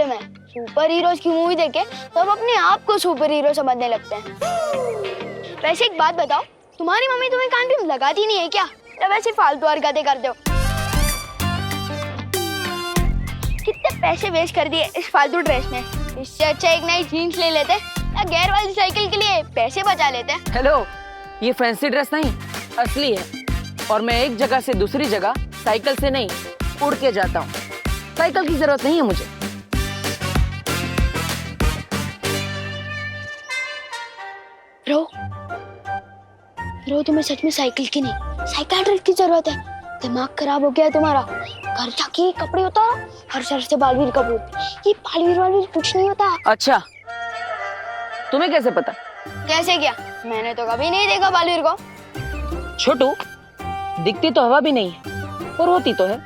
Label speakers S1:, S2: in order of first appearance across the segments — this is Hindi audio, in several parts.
S1: प्रॉब्लम है, सुपर हीरोज की मूवी देखे तो अब अपने आप को सुपर हीरो समझने लगते हैं। वैसे एक बात बताओ, तुम्हारी मम्मी तुम्हें कान पे लगाती नहीं है क्या, या वैसे फालतू हरकतें करते हो? कितने पैसे वेस्ट कर दिए इस फालतू ड्रेस में, इससे अच्छा एक नई जीन्स ले लेते या गेयर वाली साइकिल के लिए पैसे बचा लेते।
S2: हेलो, ये फैंसी ड्रेस नहीं, असली है। और मैं एक जगह से दूसरी जगह साइकिल से नहीं, उड़ के जाता हूँ। साइकिल की जरूरत नहीं है मुझे।
S1: रो तुम्हें सच में साइकिल की नहीं, साइकियाट्रिस्ट की जरूरत है। दिमाग खराब हो गया है तुम्हारा। घर जाके कपड़े उतारो, हर शहर से बालवीर कपूर। ये बालवीर कुछ नहीं होता।
S2: अच्छा, तुम्हें कैसे पता?
S1: कैसे क्या? मैंने तो कभी नहीं देखा बालवीर को।
S2: छोटू, दिखती तो हवा भी नहीं है और होती तो है।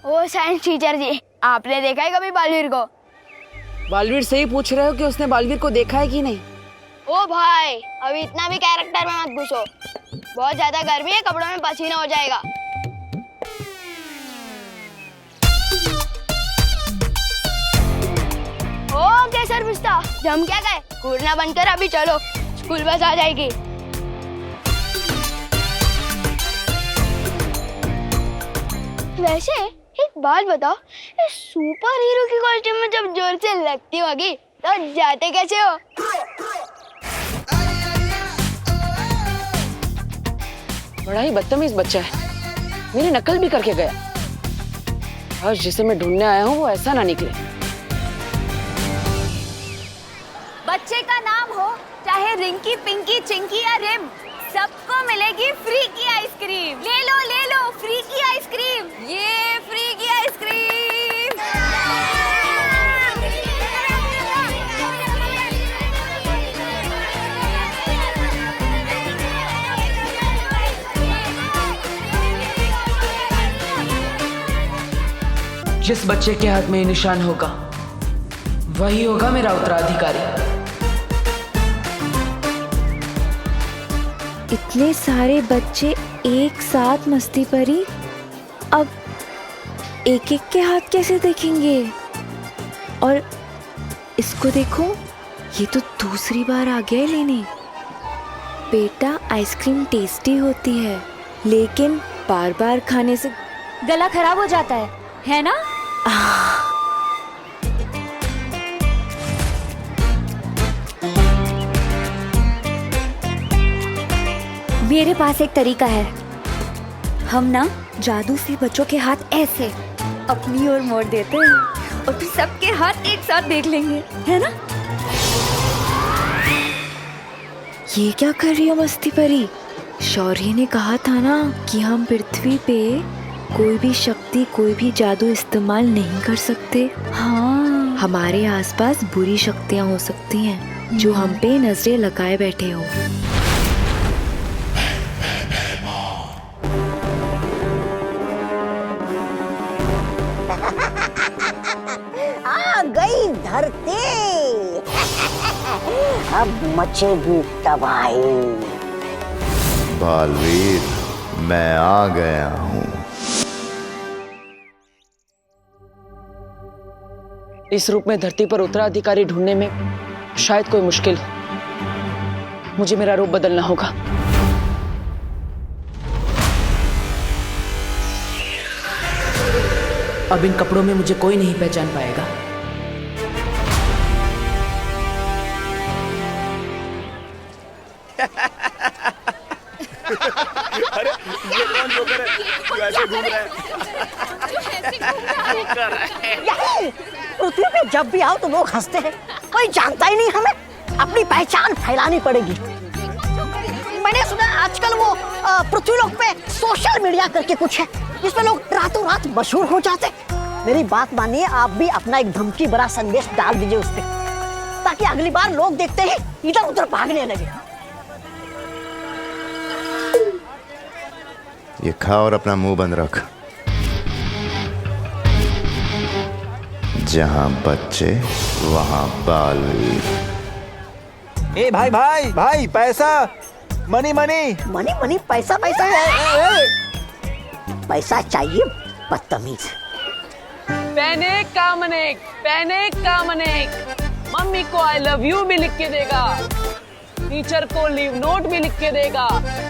S1: ओ साइंस टीचर जी, आपने देखा है कभी बालवीर को?
S2: बालवीर से ही पूछ रहे हो कि उसने बालवीर को देखा है कि नहीं?
S1: ओ भाई, अभी इतना भी कैरेक्टर में मत घुसो। बहुत ज्यादा गर्मी है, कपड़ों में पसीना हो जाएगा। ओके सर पिस्ता, हम क्या गए, घूरना बंद कर, अभी चलो, स्कूल बस आ जाएगी। वैसे एक बात बताओ, इस सुपर हीरो की कॉस्ट्यूम में जब जोर से लगती होगी तो जाते कैसे हो?
S2: बड़ा ही बदतमीज बच्चा है, मेरी नकल भी करके गया। आज जिसे मैं ढूंढने आया हूँ वो ऐसा ना निकले।
S3: बच्चे का नाम हो चाहे रिंकी, पिंकी, चिंकी या रिम, सबको मिलेगी फ्री की आइसक्रीम। ले लो फ्री की आइसक्रीम, ये फ्री की आइसक्रीम।
S2: जिस बच्चे के हाथ में ये निशान होगा वही होगा मेरा उत्तराधिकारी।
S4: इतने सारे बच्चे एक साथ मस्ती परी, अब एक एक के हाथ कैसे देखेंगे? और इसको देखो, ये तो दूसरी बार आ गया है लेने। बेटा, आइसक्रीम टेस्टी होती है, लेकिन बार बार खाने से
S3: गला खराब हो जाता है ना? मेरे पास एक तरीका है। हम ना जादू से बच्चों के हाथ ऐसे अपनी ओर मोड़ देते हैं और फिर सबके हाथ एक साथ देख लेंगे, है ना?
S4: ये क्या कर रही हो मस्ती परी? शौर्य ने कहा था ना कि हम पृथ्वी पे कोई भी शक्ति, कोई भी जादू इस्तेमाल नहीं कर सकते।
S3: हाँ,
S4: हमारे आसपास बुरी शक्तियाँ हो सकती हैं जो हम पे नजरें लगाए बैठे हो।
S5: आ गई धरती, अब मचेगी तबाही।
S6: बालवीर, मैं आ गया हूँ।
S2: इस रूप में धरती पर उत्तराधिकारी ढूंढने में शायद कोई मुश्किल हो। मुझे मेरा रूप बदलना होगा।
S7: अब इन कपड़ों में मुझे कोई नहीं पहचान पाएगा।
S8: अरे ये कौन जोकर है जो ऐसे घूम रहा है?
S5: यही पृथ्वी पे जब भी आओ तो लोग हंसते हैं, कोई जानता ही नहीं हमें। अपनी पहचान फैलानी पड़ेगी। मैंने सुना आजकल वो पृथ्वी लोक पे सोशल मीडिया करके कुछ है, जिसमें लोग रातों रात मशहूर हो जाते। मेरी बात मानिए, आप भी अपना एक धमकी भरा संदेश डाल दीजिए उस पे, ताकि अगली बार लोग देखते ही इधर उधर भागने लगे।
S6: ये खा और अपना मुंह बंद रख। जहां बच्चे वहां बालवीर।
S8: ए भाई भाई भाई, पैसा, मनी मनी
S5: मनी मनी, पैसा पैसा, पैसा चाहिए बदतमीज।
S2: पैनिक कामनेक। मम्मी को आई लव यू भी लिख के देगा, टीचर को लीव नोट भी लिख के देगा,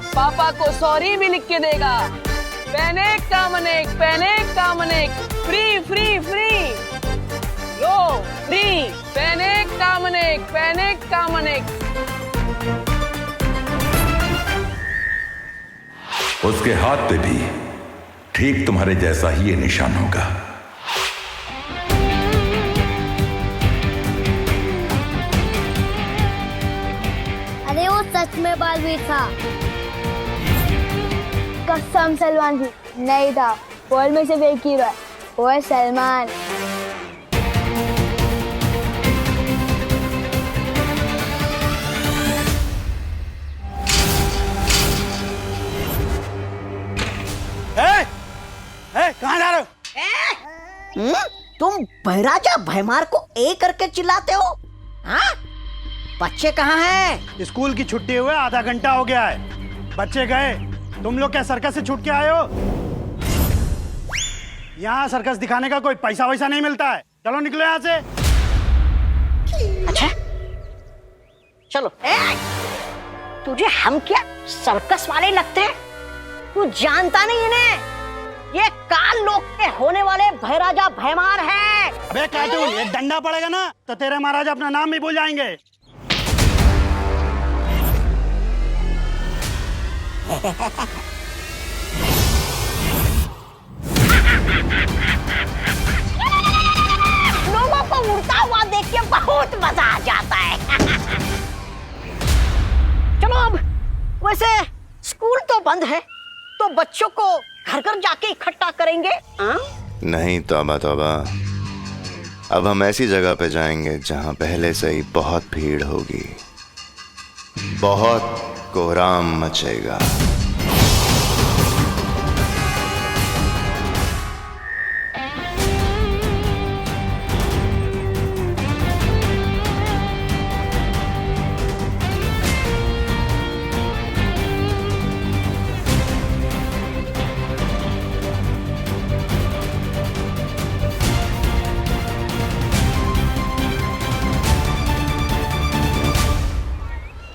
S2: पापा को सॉरी भी लिख के देगा। पैनिक कामनेक, फ्री फ्री फ्री, लो फ्री। पैनिक कामनेक।
S9: उसके हाथ पे भी ठीक तुम्हारे जैसा ही ये निशान होगा।
S1: अरे वो सच में बालवीर था। कसम सलमान जी, नहीं था। वर्ल्ड में सिर्फ एक हीरो है, वो है सलमान।
S8: कहाँ जा रहे हो?
S5: तुम बहराजा भैमार को ए करके चिल्लाते हो? हाँ? बच्चे कहाँ हैं?
S10: स्कूल की छुट्टी हुए आधा घंटा हो गया है, बच्चे गए। तुम लोग क्या सर्कस से छूट के आए हो? यहाँ सर्कस दिखाने का कोई पैसा वैसा नहीं मिलता है। चलो निकलो यहाँ से।
S5: अच्छा चलो। तुझे हम क्या सर्कस वाले लगते हैं? तू जानता नहीं इन्हें? ये काल लोक के होने वाले भैराजा भैमार है।
S10: अबे कार्टून, एक डंडा पड़ेगा ना तो तेरे महाराज अपना नाम भी भूल जाएंगे।
S5: लोगों को उड़ता हुआ देख के बहुत मजा आ जाता है। चलो अब, वैसे स्कूल तो बंद है, तो बच्चों को घर घर जाके इकट्ठा करेंगे।
S6: नहीं तौबा तौबा, अब हम ऐसी जगह पे जाएंगे जहां पहले से ही बहुत भीड़ होगी, बहुत कोहराम मचेगा।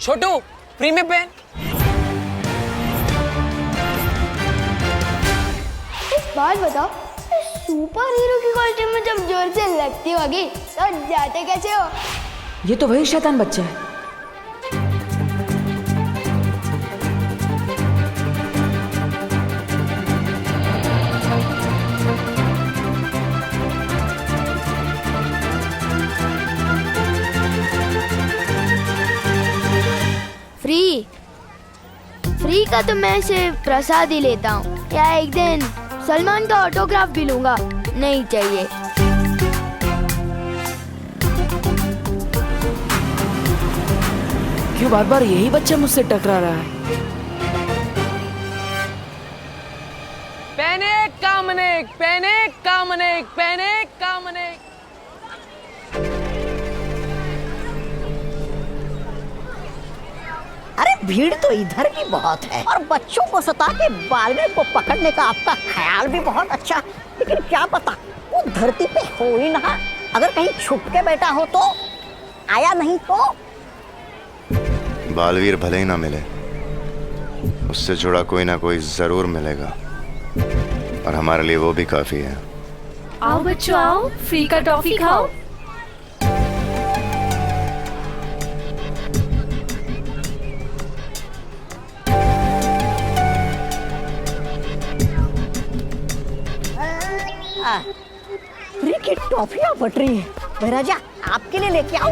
S2: छोटू, फ्री में पेन।
S1: एक बात बताओ, सुपर हीरो की कॉस्ट्यूम में जब जोर से लगती होगी तो जाते कैसे हो?
S7: ये तो वही शैतान बच्चा है।
S1: फ्री का तो मैं सिर्फ प्रसाद ही लेता हूँ, या एक दिन सलमान का ऑटोग्राफ भी लूंगा। नहीं चाहिए।
S2: क्यों बार बार यही बच्चा मुझसे टकरा रहा है? पैनिक कामनेक।
S5: अरे भीड़ तो इधर भी बहुत है, और बच्चों को सता के बालवीर को पकड़ने का आपका ख्याल भी बहुत अच्छा, लेकिन क्या पता वो धरती पे हो ही ना। अगर कहीं छुप के बैठा हो तो, आया नहीं तो।
S6: बालवीर भले ही ना मिले, उससे जुड़ा कोई ना कोई जरूर मिलेगा, और हमारे लिए वो भी काफी है।
S4: आओ बच्चों आओ, फ्री का टॉफी खाओ।
S5: फ्री की टॉफियां बट रही है। भैराजा आपके लिए लेके आओ।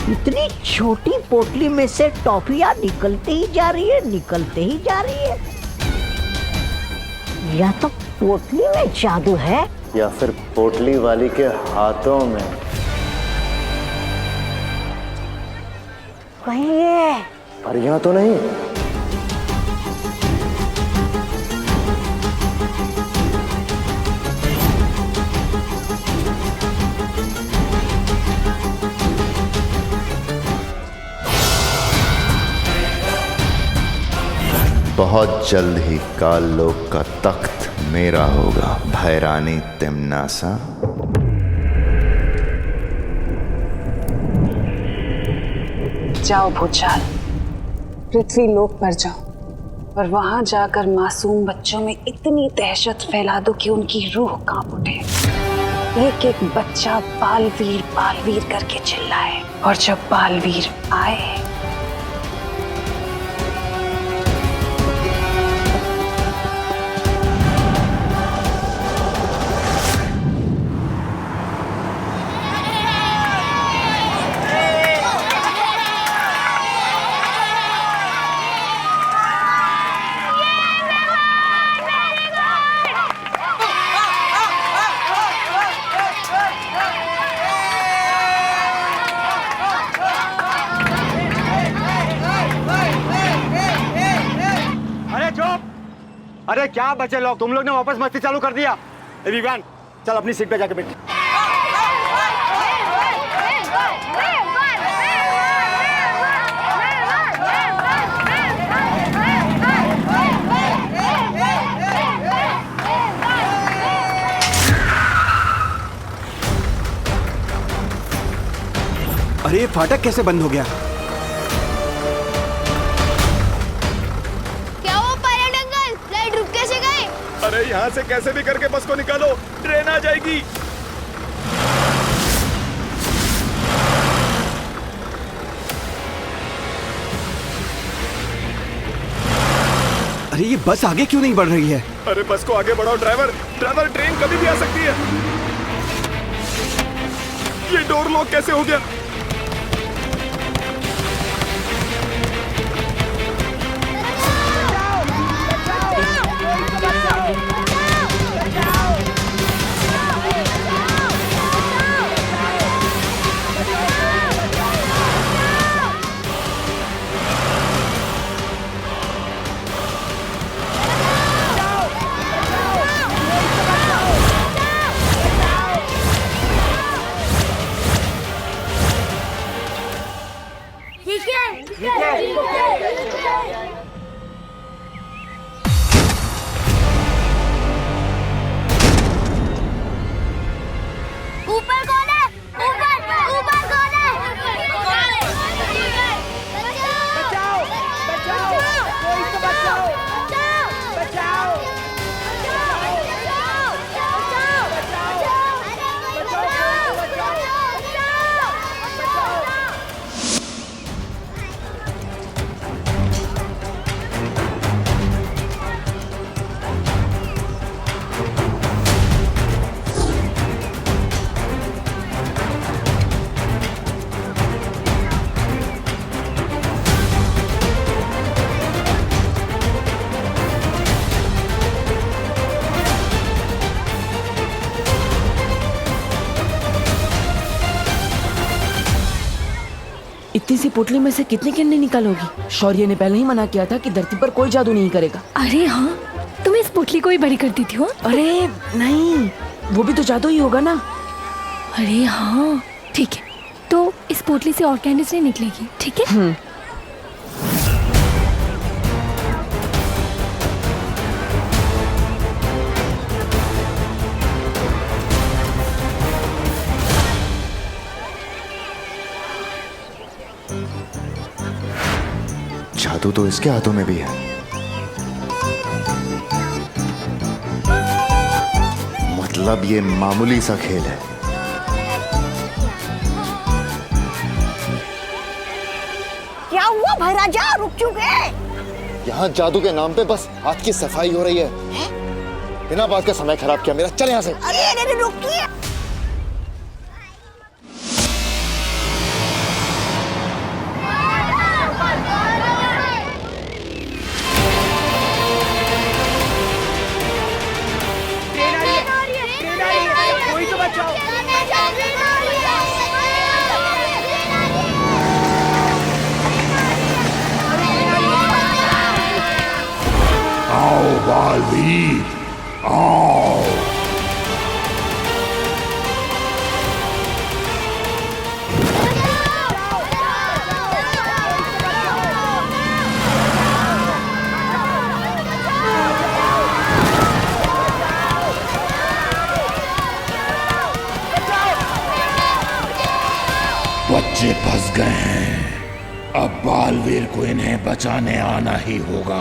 S5: इतनी छोटी पोटली में से टॉफियां निकलते ही जा रही है। या तो पोटली में जादू है,
S6: या फिर पोटली वाली के हाथों में।
S5: कहीं ये
S6: परियां तो नहीं? बहुत जल्द ही काल लोक का तख्त मेरा होगा, भैरानी तिमनासा।
S2: जाओ भूचाल, पृथ्वी लोक पर जाओ और वहां जाकर मासूम बच्चों में इतनी दहशत फैला दो कि उनकी रूह कांप उठे। एक एक बच्चा बालवीर करके चिल्लाए, और जब बालवीर आए
S10: अरे क्या बचे लोग, तुम लोग ने वापस मस्ती चालू कर दिया। विवान चल अपनी सीट पे जाके बैठ।
S8: अरे ये फाटक कैसे बंद हो गया?
S9: अरे यहाँ से कैसे भी करके बस को निकालो, ट्रेन आ जाएगी।
S8: अरे ये बस आगे क्यों नहीं बढ़ रही है?
S9: अरे बस को आगे बढ़ाओ ड्राइवर, ट्रेन कभी भी आ सकती है। ये डोर लॉक कैसे हो गया?
S7: इतनी सी पोटली में से कितनी किन्नी निकालोगी? शौर्य ने पहले ही मना किया था कि धरती पर कोई जादू नहीं करेगा।
S4: अरे हाँ, तुम इस पोटली को ही बड़ी कर दी थी हो?
S7: अरे नहीं, वो भी तो जादू ही होगा ना।
S4: अरे हाँ ठीक है, तो इस पोटली से और कैंडल्स नहीं निकलेगी, ठीक है?
S6: जादू तो इसके हाथों में भी है। मतलब ये मामूली सा खेल है।
S5: क्या हुआ भाई राजा, रुक क्यों गए?
S6: यहाँ जादू के नाम पे बस हाथ की सफाई हो रही है। बिना बात का समय खराब किया मेरा, चल यहाँ से।
S5: अरे रुकिए।
S9: आओ बालवीर, आओ। बच्चे फंस गए हैं। अब बालवीर को इन्हें बचाने आना ही होगा।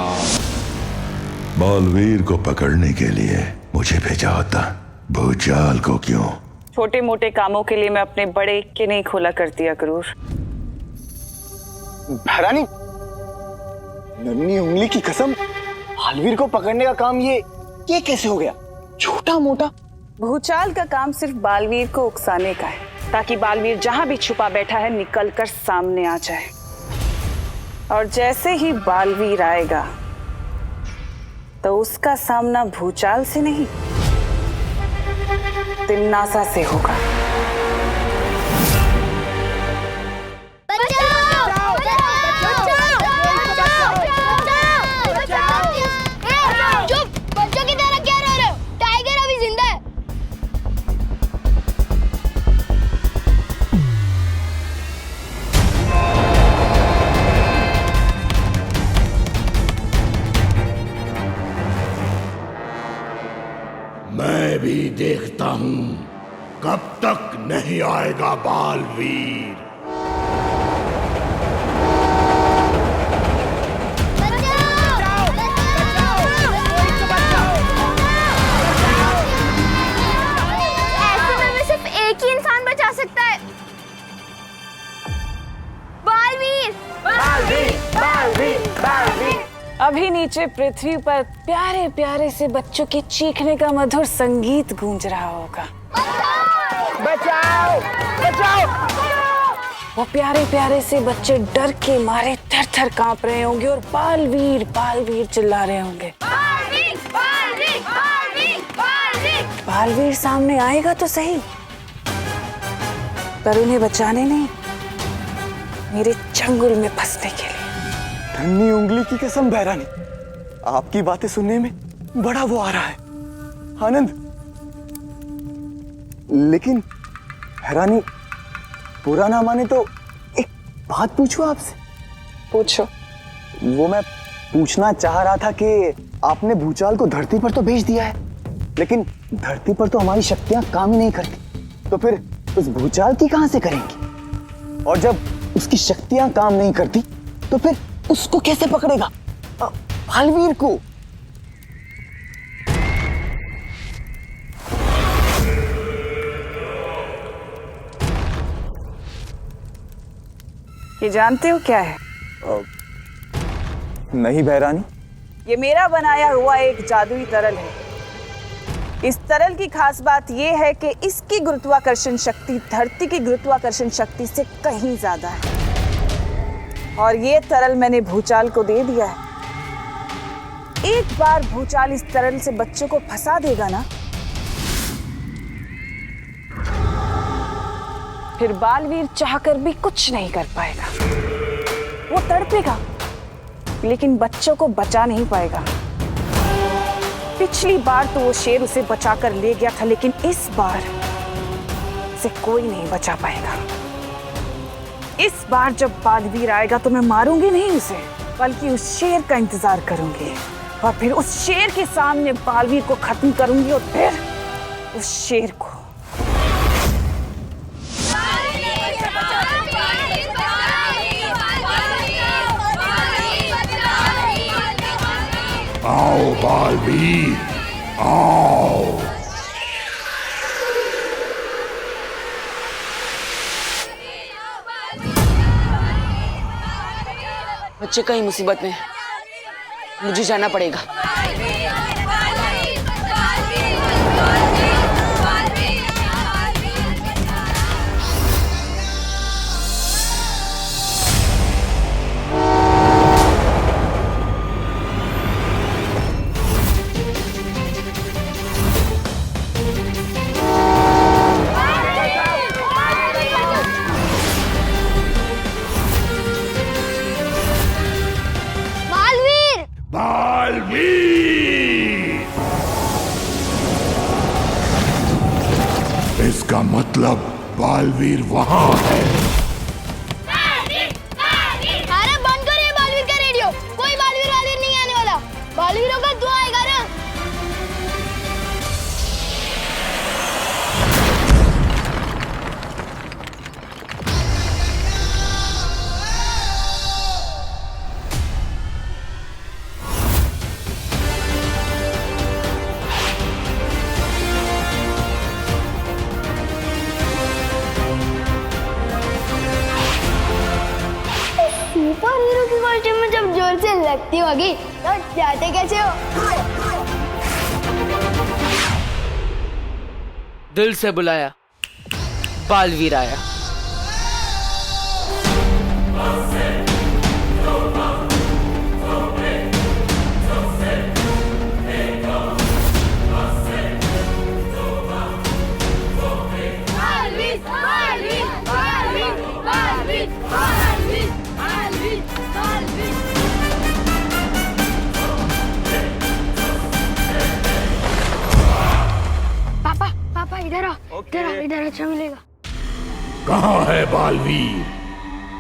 S9: बालवीर को पकड़ने के लिए मुझे भेजा होता, भूचाल को क्यों?
S2: छोटे मोटे कामों के लिए मैं अपने बड़े के नहीं खोला करती अक्रूर।
S8: महारानी, नन्ही उंगली की कसम, बालवीर को पकड़ने का काम ये कैसे हो गया? छोटा मोटा।
S2: भूचाल का काम सिर्फ बालवीर को उकसाने का है, ताकि बालवीर जहां भी छुपा बैठा है निकलकर सामने आ जाए। और जैसे ही बालवीर आएगा तो उसका सामना भूचाल से नहीं, तिन्नासा से होगा।
S1: चुप! बच्चों की तरह क्या रो रहे हो? टाइगर अभी जिंदा है।
S9: मैं भी देखता हूं कब तक नहीं आएगा बालवीर।
S3: ऐसे में सिर्फ एक ही इंसान बचा सकता है। बालवीर! बालवीर! बालवीर! बालवीर!
S2: अभी नीचे पृथ्वी पर प्यारे प्यारे से बच्चों के चीखने का मधुर संगीत गूंज रहा होगा।
S8: बचाओ! बचाओ!
S2: वो प्यारे प्यारे से बच्चे डर के मारे थर थर कांप रहे होंगे और बालवीर बालवीर चिल्ला रहे होंगे।
S3: बालवीर! बालवीर! बालवीर! बालवीर!
S2: बालवीर सामने आएगा तो सही, पर उन्हें बचाने नहीं, मेरे चंगुल में फंसने के लिए।
S8: नन्ही उंगली की कसम बहरानी, आपकी बातें सुनने में बड़ा वो आ रहा है, आनंद। लेकिन बहरानी, बुरा ना माने तो एक बात पूछूं आपसे?
S2: पूछो।
S8: वो मैं पूछना चाह रहा था कि आपने भूचाल को धरती पर तो भेज दिया है, लेकिन धरती पर तो हमारी शक्तियां काम ही नहीं करती, तो फिर उस भूचाल की कहां से करेंगे? और जब उसकी शक्तियां काम नहीं करती तो फिर उसको कैसे पकड़ेगा, बालवीर को?
S2: ये जानते हो क्या है?
S8: नहीं बहरानी।
S2: ये मेरा बनाया हुआ एक जादुई तरल है। इस तरल की खास बात यह है कि इसकी गुरुत्वाकर्षण शक्ति धरती की गुरुत्वाकर्षण शक्ति से कहीं ज्यादा है। और ये तरल मैंने भूचाल को दे दिया है। एक बार भूचाल इस तरल से बच्चों को फंसा देगा ना, फिर बालवीर चाहकर भी कुछ नहीं कर पाएगा। वो तड़पेगा लेकिन बच्चों को बचा नहीं पाएगा। पिछली बार तो वो शेर उसे बचाकर ले गया था, लेकिन इस बार से कोई नहीं बचा पाएगा। इस बार जब बालवीर आएगा तो मैं मारूंगी नहीं उसे, बल्कि उस शेर का इंतजार करूंगी और फिर उस शेर के सामने बालवीर को खत्म करूंगी और फिर उस शेर को।
S9: आओ बालवीर, आओ।
S7: बच्चे कहीं मुसीबत में, मुझे जाना पड़ेगा।
S9: इसका मतलब बालवीर वहां है।
S1: अरे बंद करिए बालवीर का रेडियो। कोई बालवीर नहीं आने वाला। बालवीरों का दुआ आएगा ना। ब्यूटीफुल से लगती होगी तो जाते कैसे हो?
S2: दिल से बुलाया, बालवीर आया।
S1: पापा पापा इधर आओ, इधर आओ, इधर अच्छा मिलेगा।
S9: कहाँ है बालवीर?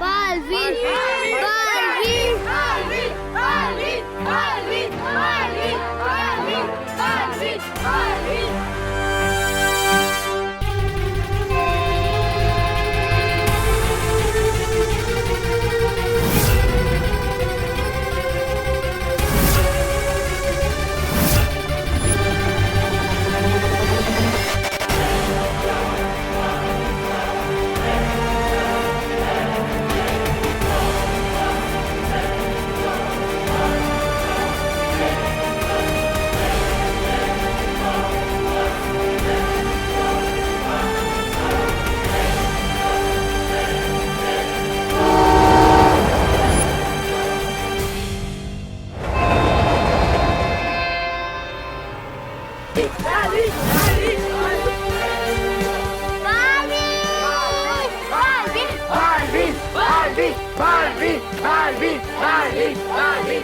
S1: बालवीर बालवीर बालवीर बालवीर बालवीर बालवीर बालवीर बालवीर बालवीर।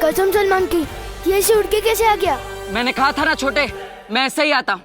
S1: कसम सलमान की, ये ऐसे उड़ के कैसे आ गया?
S2: मैंने कहा था ना छोटे, मैं ऐसे ही आता हूँ।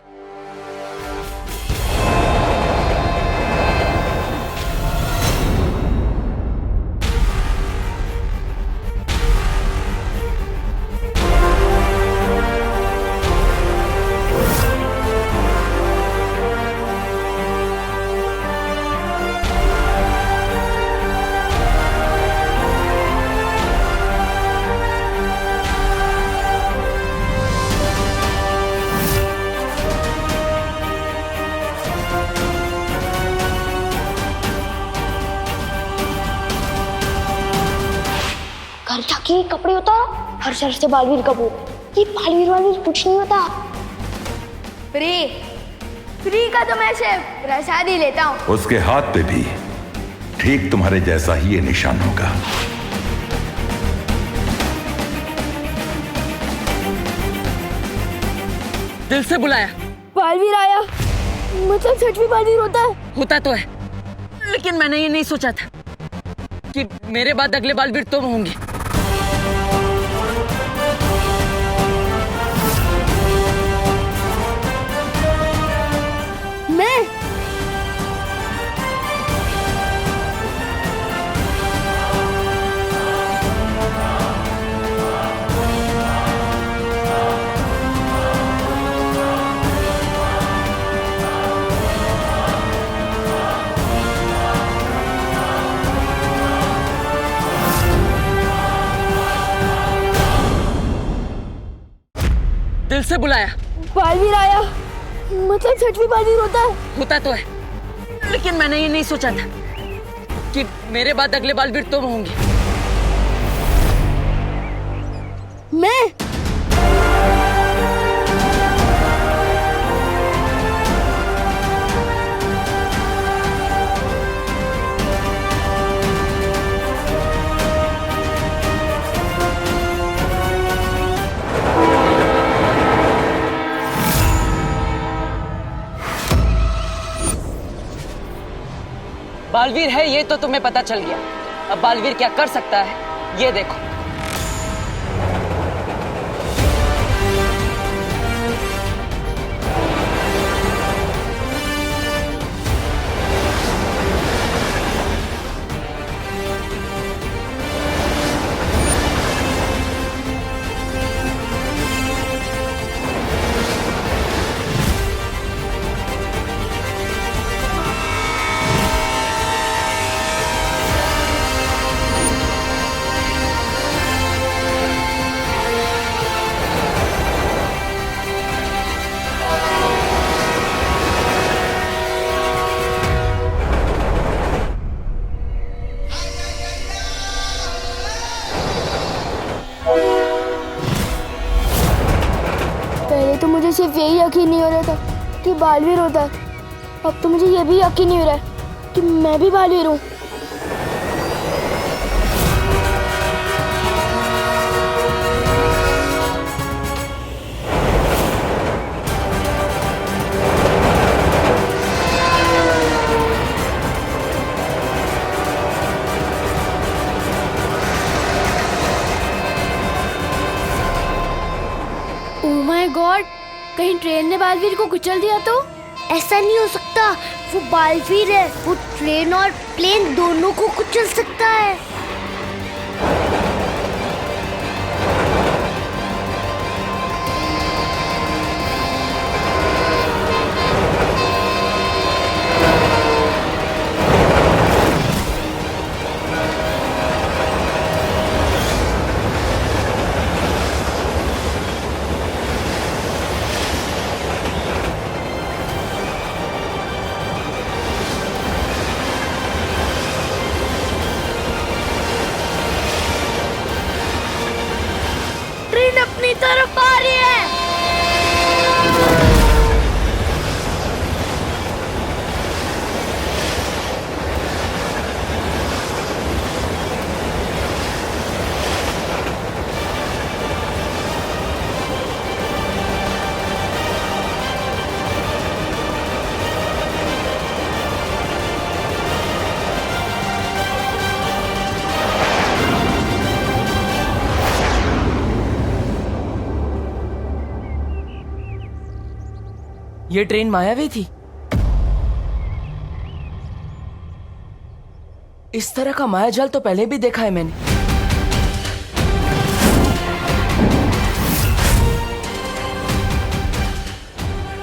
S1: घर जाके कपड़े उतारो, हर शहर से बालवीर कपूर। ये बालवीर वालवीर कुछ नहीं होता।
S3: फ्री फ्री का तो मैं सिर्फ प्रसाद ही लेता हूँ।
S11: उसके हाथ पे भी ठीक तुम्हारे जैसा ही ये निशान होगा।
S2: दिल से बुलाया,
S1: बालवीर आया, मतलब सच में बालवीर होता है?
S2: होता तो है, लेकिन मैंने ये नहीं सोचा था कि मेरे बाद अगले बालवीर तुम होंगे।
S1: मैं?
S2: दिल से बुलाया,
S1: बालवीर आया, मतलब सच में बालवीर होता है?
S2: होता तो है, लेकिन मैंने ये नहीं सोचा था कि मेरे बाद अगले बालवीर तुम होंगे।
S1: मैं?
S2: बालवीर है ये तो तुम्हें पता चल गया, अब बालवीर क्या कर सकता है ये देखो।
S1: सिर्फ यही यकीन नहीं हो रहा था कि बालवीर होता है, अब तो मुझे ये भी यकीन नहीं हो रहा है कि मैं भी बालवीर हूँ। ओह माय गॉड, कहीं ट्रेन ने बालवीर को कुचल दिया तो?
S12: ऐसा नहीं हो सकता, वो बालवीर है, वो ट्रेन और प्लेन दोनों को कुचल सकता है। ट्रेन अपनी तरफ आ रही है।
S7: ये ट्रेन मायावी थी। इस तरह का मायाजाल तो पहले भी देखा है मैंने।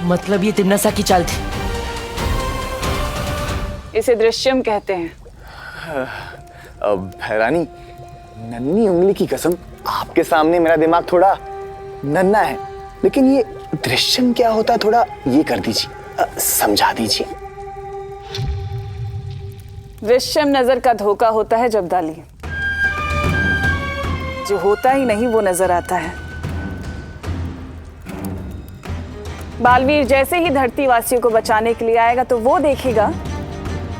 S7: मतलब ये तिम्नासा की चाल थी।
S2: इसे दृश्यम कहते हैं।
S8: रानी, नन्ही उंगली की कसम, आपके सामने मेरा दिमाग थोड़ा नन्हा है, लेकिन ये दृश्यम क्या होता है थोड़ा ये कर दीजिए, समझा दीजिए।
S2: दृश्यम नजर का धोखा होता है जब्दाली, जो होता ही नहीं वो नजर आता है। बालवीर जैसे ही धरती वासियों को बचाने के लिए आएगा तो वो देखेगा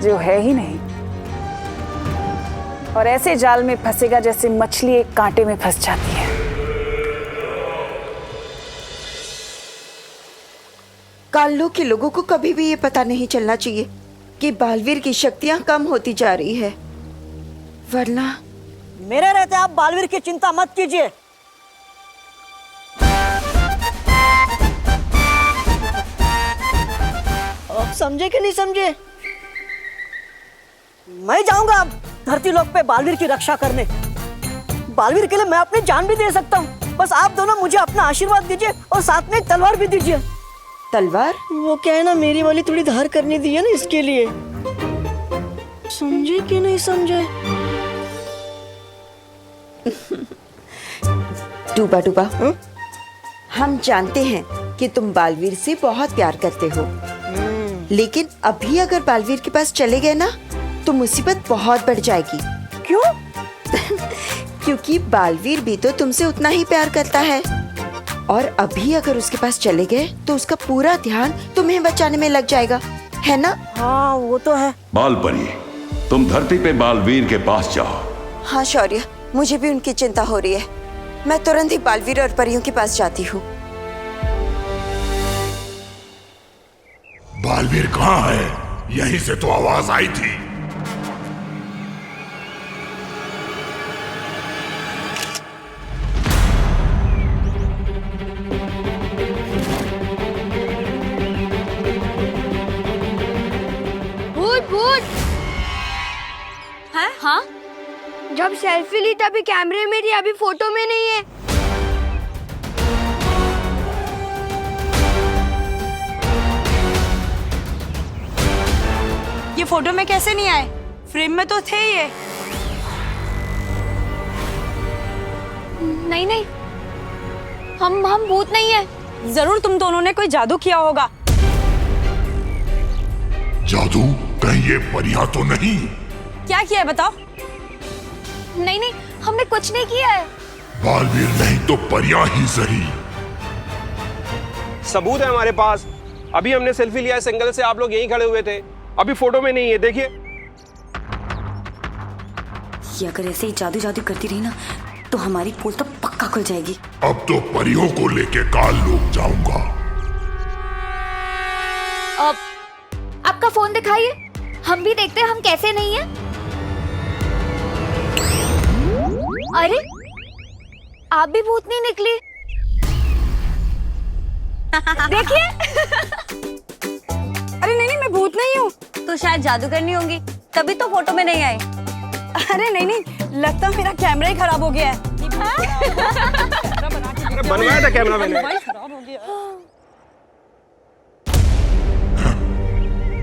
S2: जो है ही नहीं, और ऐसे जाल में फंसेगा जैसे मछली एक कांटे में फंस जाती है।
S4: काल्लू के लोगों को कभी भी ये पता नहीं चलना चाहिए कि बालवीर की शक्तियां कम होती जा रही है, वरना
S5: मेरे रहते आप बालवीर की चिंता मत कीजिए। आप समझे कि नहीं समझे? मैं जाऊंगा अब धरती लोक पे बालवीर की रक्षा करने। बालवीर के लिए मैं अपनी जान भी दे सकता हूँ, बस आप दोनों मुझे अपना आशीर्वाद दीजिए और साथ में एक तलवार भी दीजिए।
S4: तलवार?
S5: वो क्या है ना, मेरी वाली थोड़ी धार करनी दी है ना, इसके लिए। समझे कि नहीं समझे?
S4: डूबा डूबा, हम जानते हैं कि तुम बालवीर से बहुत प्यार करते हो, लेकिन अभी अगर बालवीर के पास चले गए ना तो मुसीबत बहुत बढ़ जाएगी।
S5: क्यों?
S4: क्योंकि बालवीर भी तो तुमसे उतना ही प्यार करता है, और अभी अगर उसके पास चले गए तो उसका पूरा ध्यान तुम्हें बचाने में लग जाएगा, है ना?
S5: हाँ वो तो है।
S11: बालपरी, तुम धरती पे बालवीर के पास जाओ।
S4: हाँ शौर्य, मुझे भी उनकी चिंता हो रही है। मैं तुरंत ही बालवीर और परियों के पास जाती हूँ।
S9: बालवीर कहाँ है? यहीं से तो आवाज आई थी।
S3: हाँ?
S1: जब सेल्फी ली तभी कैमरे में थी, अभी फोटो में नहीं है।
S13: ये फोटो में कैसे नहीं आए? फ्रेम में तो थे ये।
S3: नहीं नहीं, हम भूत नहीं है।
S13: जरूर तुम दोनों ने कोई जादू किया होगा।
S9: जादू? कहीं ये परियां तो नहीं?
S13: क्या किया है बताओ?
S3: नहीं नहीं, हमने कुछ नहीं किया है।
S9: बालवीर नहीं तो परियां ही सही,
S14: सबूत है हमारे पास। अभी हमने सेल्फी लिया है सिंगल से, आप लोग यहीं खड़े हुए थे, अभी फोटो में नहीं है, देखिए।
S15: ये अगर ऐसे ही जादू जादू करती रही ना तो हमारी पोल तो पक्का खुल जाएगी।
S9: अब तो परियों को लेके काल लोग जाऊंगा।
S3: आपका फोन दिखाइए, हम भी देखते हैं हम कैसे नहीं है। अरे आप भी भूतनी निकली। देखिए।
S13: अरे नहीं, मैं भूत नहीं हूँ।
S3: तो शायद जादूगरनी होंगी, तभी तो फोटो में नहीं आई।
S13: अरे नहीं, लगता मेरा कैमरा ही खराब हो गया है।
S14: अरे बनवाया था कैमरा मैंने।
S13: खराब हो गया।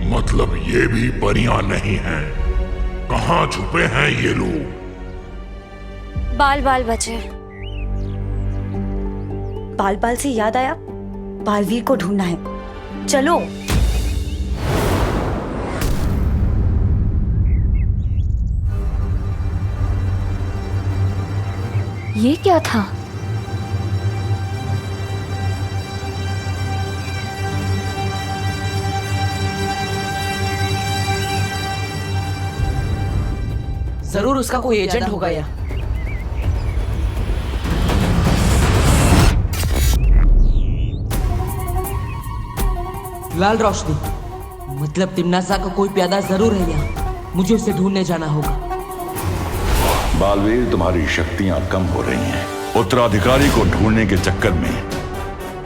S9: मतलब ये भी परियां नहीं हैं। कहाँ छुपे हैं ये लोग?
S3: बाल बाल बचे।
S15: बाल बाल से याद आया, बालवीर को ढूंढना है, चलो।
S4: ये क्या था?
S7: जरूर उसका कोई एजेंट होगा या लाल रोशनी, मतलब तिमनासा का कोई प्यादा जरूर है यहाँ। मुझे उसे ढूंढने जाना होगा।
S11: बालवीर, तुम्हारी शक्तियां कम हो रही हैं। उत्तराधिकारी को ढूंढने के चक्कर में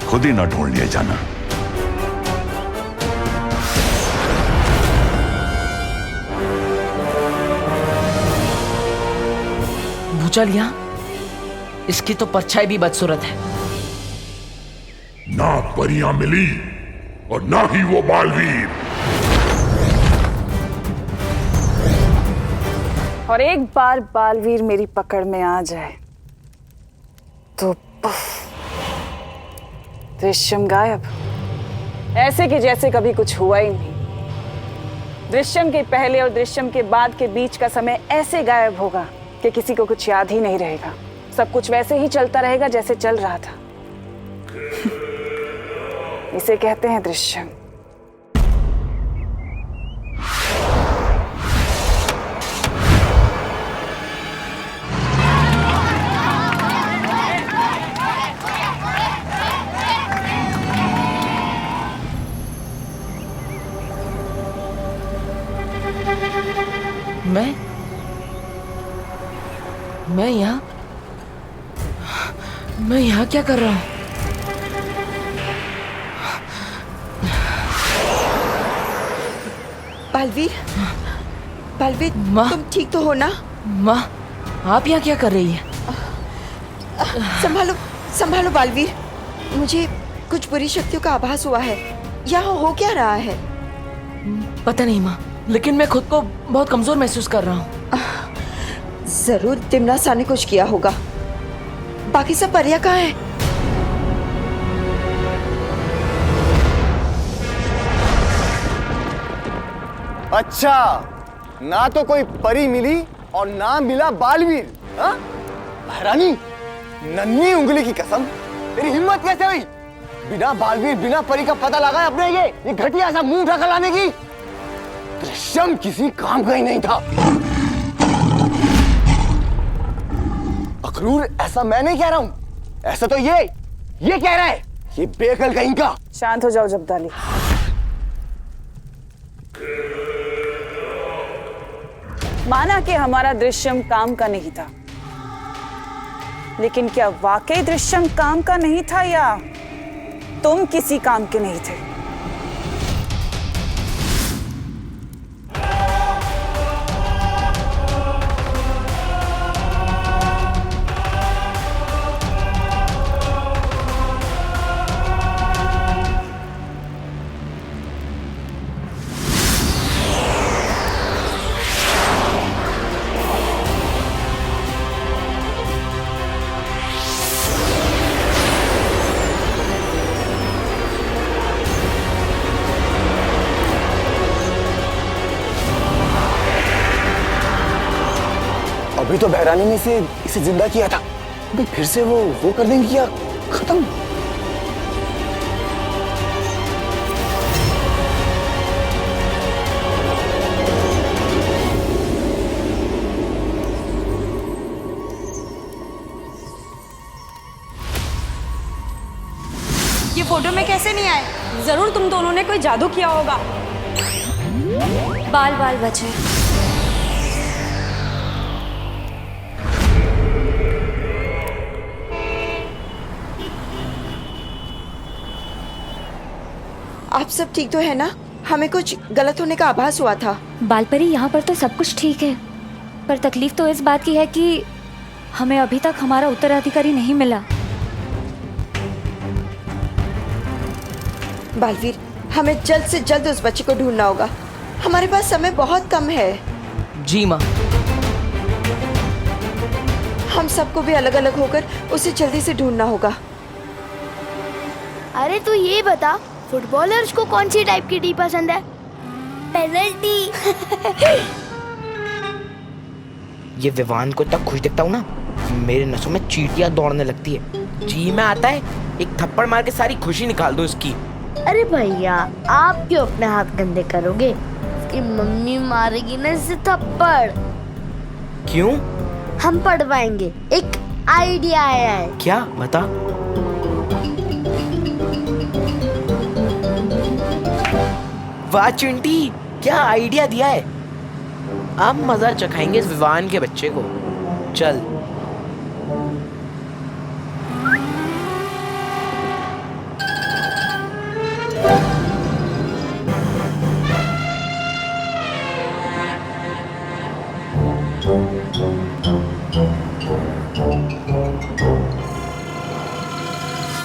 S11: खुद ही ना ढूंढ लिया जाना।
S7: भूचाल यहाँ, इसकी तो परछाई भी बदसूरत है।
S9: ना परियां मिली और ना ही वो बालवीर।
S2: और एक बार बालवीर मेरी पकड़ में आ जाए तो दृश्यम गायब, ऐसे कि जैसे कभी कुछ हुआ ही नहीं। दृश्यम के पहले और दृश्यम के बाद के बीच का समय ऐसे गायब होगा कि किसी को कुछ याद ही नहीं रहेगा। सब कुछ वैसे ही चलता रहेगा जैसे चल रहा था। इसे कहते हैं दृश्यम।
S7: मैं यहाँ क्या कर रहा हूँ?
S16: बालवीर, तुम ठीक तो हो ना?
S7: माँ, आप यहाँ क्या कर रही है?
S16: संभालो बालवीर, मुझे कुछ बुरी शक्तियों का आभास हुआ है। यहाँ हो क्या रहा है?
S7: पता नहीं माँ, लेकिन मैं खुद को बहुत कमजोर महसूस कर रहा हूँ।
S16: जरूर तिमनासा ने कुछ किया होगा। बाकी सब परियां कहाँ हैं?
S8: अच्छा, ना तो कोई परी मिली और ना मिला बालवीर। हाँ? महारानी, नन्ही उंगली की कसम, तेरी हिम्मत कैसे हुई बिना बालवीर बिना परी का पता लगा अपने ये घटिया सा मुंह ढका लाने की? दृश्यम किसी काम का ही नहीं था। अखरूर, ऐसा मैं नहीं कह रहा हूँ, ऐसा तो ये कह रहा है, ये बेअकल कहीं का।
S2: शांत हो जाओ जब्दाली। माना कि हमारा दृश्यम काम का नहीं था, लेकिन क्या वाकई दृश्यम काम का नहीं था या तुम किसी काम के नहीं थे?
S8: अभी तो बहरानी ने इसे जिंदा किया था, अभी फिर से वो कर देंगे क्या? खत्म।
S13: फोटो में कैसे नहीं आए? जरूर तुम दोनों ने कोई जादू किया होगा।
S4: बाल बाल बचे।
S16: आप सब ठीक तो है ना? हमें कुछ गलत होने का आभास हुआ था।
S4: बालपरी, यहाँ पर तो सब कुछ ठीक है, पर तकलीफ तो इस बात की है कि हमें अभी तक हमारा उत्तराधिकारी नहीं मिला।
S16: बालवीर, हमें जल्द से जल्द उस बच्चे को ढूंढना होगा। हमारे पास समय बहुत कम है।
S7: जी माँ।
S16: हम सबको भी अलग अलग होकर उसे जल्दी से ढूंढना होगा।
S12: अरे तू ये बता, फुटबॉलर्स को कौन सी टाइप की टी पसंद है? पेनल्टी।
S17: ये विवान को तक खुश देखता हूँ ना, मेरे नसों में चींटियां दौड़ने लगती है। जी में आता है, एक थप्पड़ मार के सारी खुशी निकाल दो इसकी।
S12: अरे भैया, आप क्यों अपने हाथ गंदे करोगे? इसकी मम्मी मारेगी ना इसे थप्पड़।
S17: क्यों?
S12: हम पढ़वाएंगे। एक आइडिया आया है।
S17: क्या? बता। वाह चिंटी, क्या आइडिया दिया है। अब मजा चखाएंगे इस विवान के बच्चे को। चल।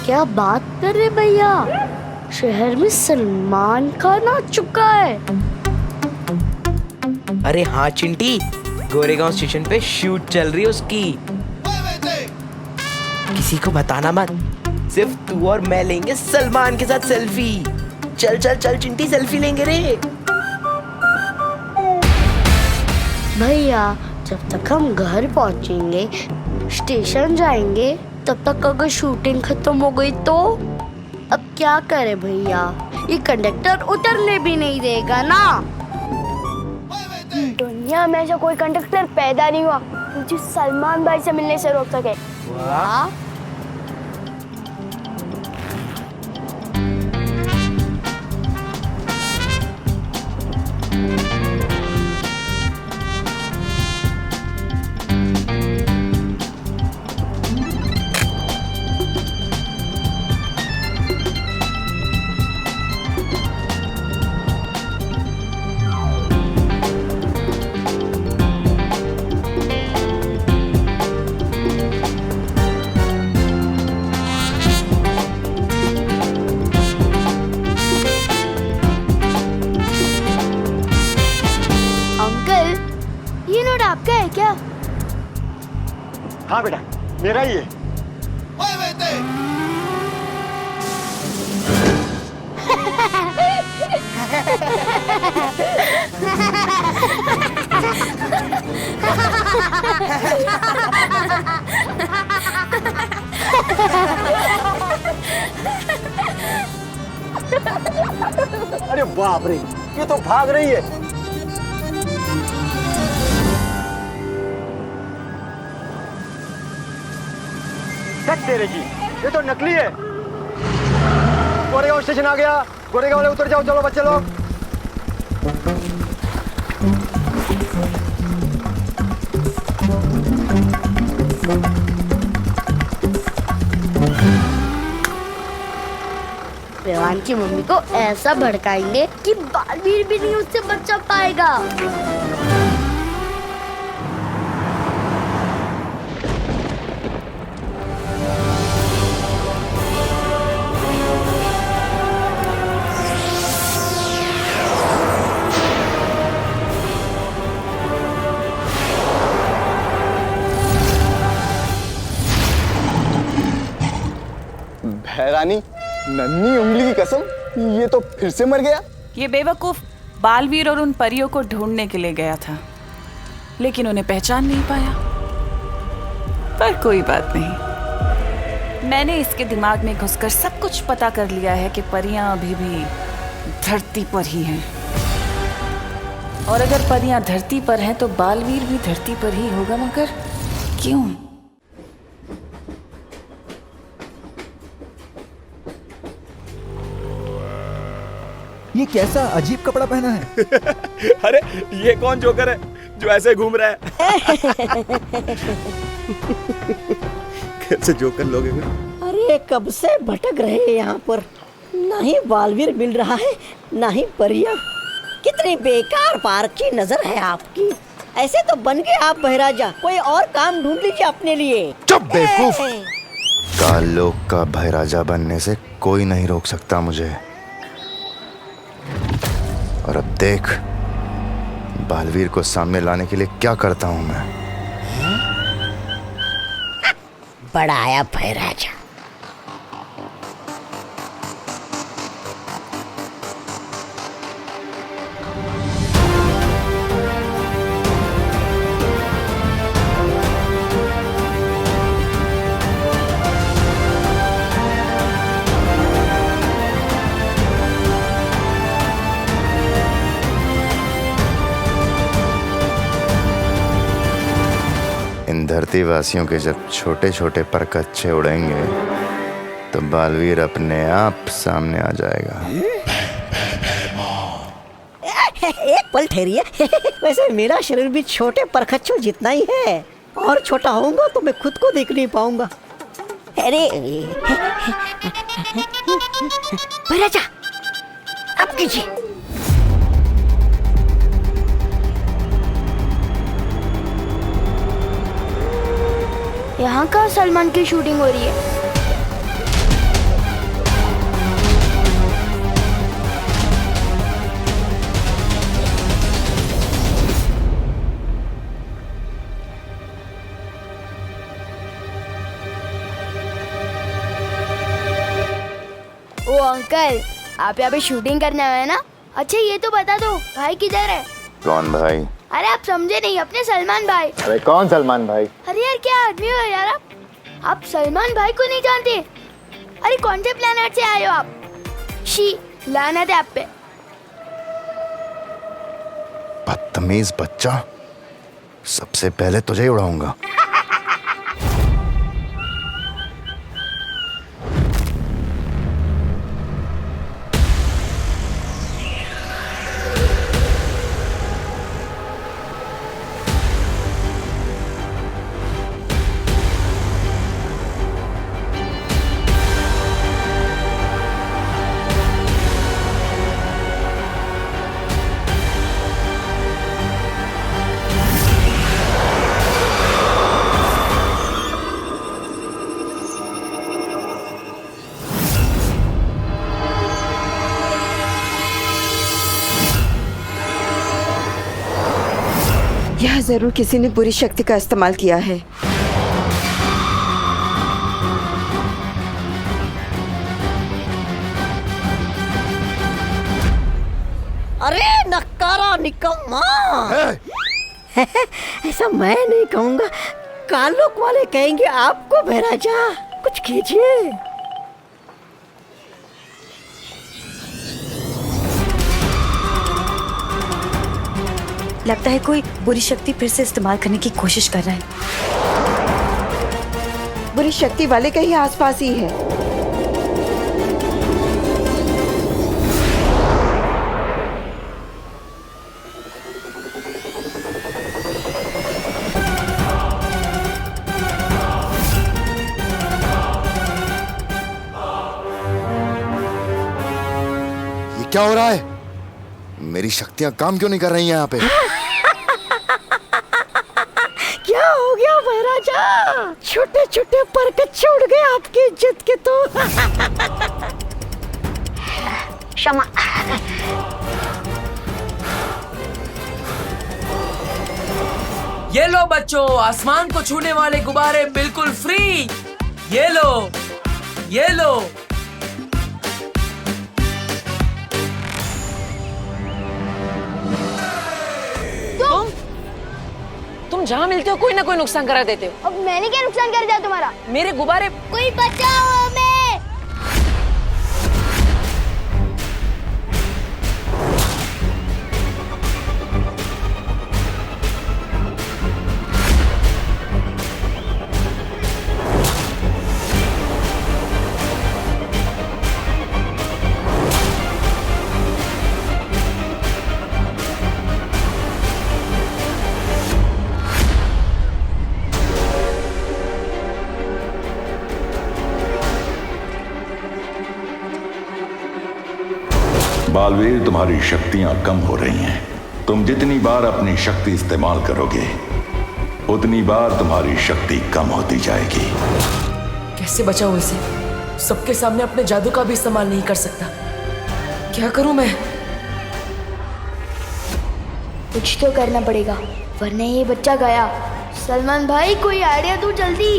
S12: क्या बात कर रहे भैया, शहर में सलमान खान आ चुका है।
S17: अरे हाँ चिंटी, गोरेगांव स्टेशन पे शूट चल रही है उसकी। किसी को बताना मत, सिर्फ तू और मैं लेंगे सलमान के साथ सेल्फी। चल चल चल चिंटी, सेल्फी लेंगे रे।
S12: भैया, जब तक हम घर पहुंचेंगे, स्टेशन जाएंगे, तब तक अगर शूटिंग खत्म हो गई तो अब क्या करें भैया? ये कंडक्टर उतरने भी नहीं देगा ना। दुनिया में ऐसा कोई कंडक्टर पैदा नहीं हुआ जो सलमान भाई से मिलने से रोक सके। वाह। आपका है क्या?
S10: हाँ बेटा, मेरा ही है। अरे बाप रे, ये तो भाग रही है। तेरे की, ये तो नकली है। गोरेगांव स्टेशन आ गया, गोरेगांव वाले उतर जाओ। चलो बच्चे लोग।
S12: विवान की मम्मी को ऐसा भड़काएंगे कि बालवीर भी नहीं उससे बचा पाएगा।
S8: हैरानी, नन्ही उंगली की कसम, ये तो फिर से मर गया।
S2: ये बेवकूफ बालवीर और उन परियों को ढूंढने के लिए गया था, लेकिन उन्हें पहचान नहीं पाया। पर कोई बात नहीं, मैंने इसके दिमाग में घुसकर सब कुछ पता कर लिया है कि परियां अभी भी धरती पर ही हैं। और अगर परियां धरती पर हैं तो बालवीर भी धरती पर ही होगा, मगर क्यों?
S18: ये कैसा अजीब कपड़ा पहना है?
S14: अरे ये कौन जोकर है जो ऐसे घूम रहा है? कैसे जोकर लोग हैं?
S5: अरे कब से भटक रहे हैं यहाँ पर, ना ही बालवीर मिल रहा है ना ही परिया। कितनी बेकार पार्क की नजर है आपकी। ऐसे तो बन गए आप बहराजा, कोई और काम ढूंढ लीजिए अपने लिए।
S6: चुप बेवकूफ। काल लोक का बहराजा बनने से कोई नहीं रोक सकता मुझे। और अब देख बालवीर को सामने लाने के लिए क्या करता हूं मैं।
S5: बड़ा आया बहराजा।
S6: इन धरती वासियों के जब छोटे छोटे पर कच्चे उड़ेंगे तो बालवीर अपने आप सामने आ जाएगा।
S5: एक पल ठहरिए। वैसे मेरा शरीर भी छोटे परखच्चों जितना ही है, और छोटा होऊंगा तो मैं खुद को देख नहीं पाऊंगा। अरे बहराजा अब कीजिए।
S1: यहाँ का सलमान की शूटिंग हो रही है। ओ अंकल, आप यहाँ पे शूटिंग करने आए हैं ना? अच्छा ये तो बता दो भाई किधर है?
S6: कौन भाई?
S1: अरे आप समझे नहीं, अपने सलमान भाई।
S6: अरे कौन सलमान भाई?
S1: अरे यार क्या आदमी हो यार आप सलमान भाई को नहीं जानते? अरे कौन से प्लेनेट से आए हो आप? शी लानत है आप पे।
S6: बदतमीज बच्चा, सबसे पहले तुझे ही उड़ाऊंगा।
S16: यह जरूर किसी ने बुरी शक्ति का इस्तेमाल किया है।
S5: अरे नक्कारा निकम्मा। ऐसा मैं नहीं कहूँगा, कालोक वाले कहेंगे आपको। बहराजा कुछ कीजिए।
S15: लगता है कोई बुरी शक्ति फिर से इस्तेमाल करने की कोशिश कर रहा है।
S16: बुरी शक्ति वाले कहीं आसपास ही है।
S6: ये क्या हो रहा है? मेरी शक्तियां काम क्यों नहीं कर रही हैं यहाँ पे?
S5: क्या हो गया बहराजा? छोटे छोटे पर कच्चे उड़ गए आपकी इज्जत के तो। क्षमा।
S2: ये लो बच्चों, आसमान को छूने वाले गुब्बारे बिल्कुल फ्री। ये लो, ये लो। तुम जहाँ मिलते हो कोई ना कोई नुकसान करा देते हो।
S1: अब मैंने क्या नुकसान कर दिया तुम्हारा?
S2: मेरे गुब्बारे।
S1: कोई बचाओ हमें।
S11: बालवीर, तुम्हारी शक्तियां कम हो रही हैं। तुम जितनी बार अपनी शक्ति इस्तेमाल करोगे उतनी बार तुम्हारी शक्ति कम होती जाएगी।
S7: कैसे बचाऊं इसे? सबके सामने अपने जादू का भी इस्तेमाल नहीं कर सकता। क्या करूं मैं?
S1: कुछ तो करना पड़ेगा वरना ये बच्चा गया। सलमान भाई कोई आइडिया दो जल्दी।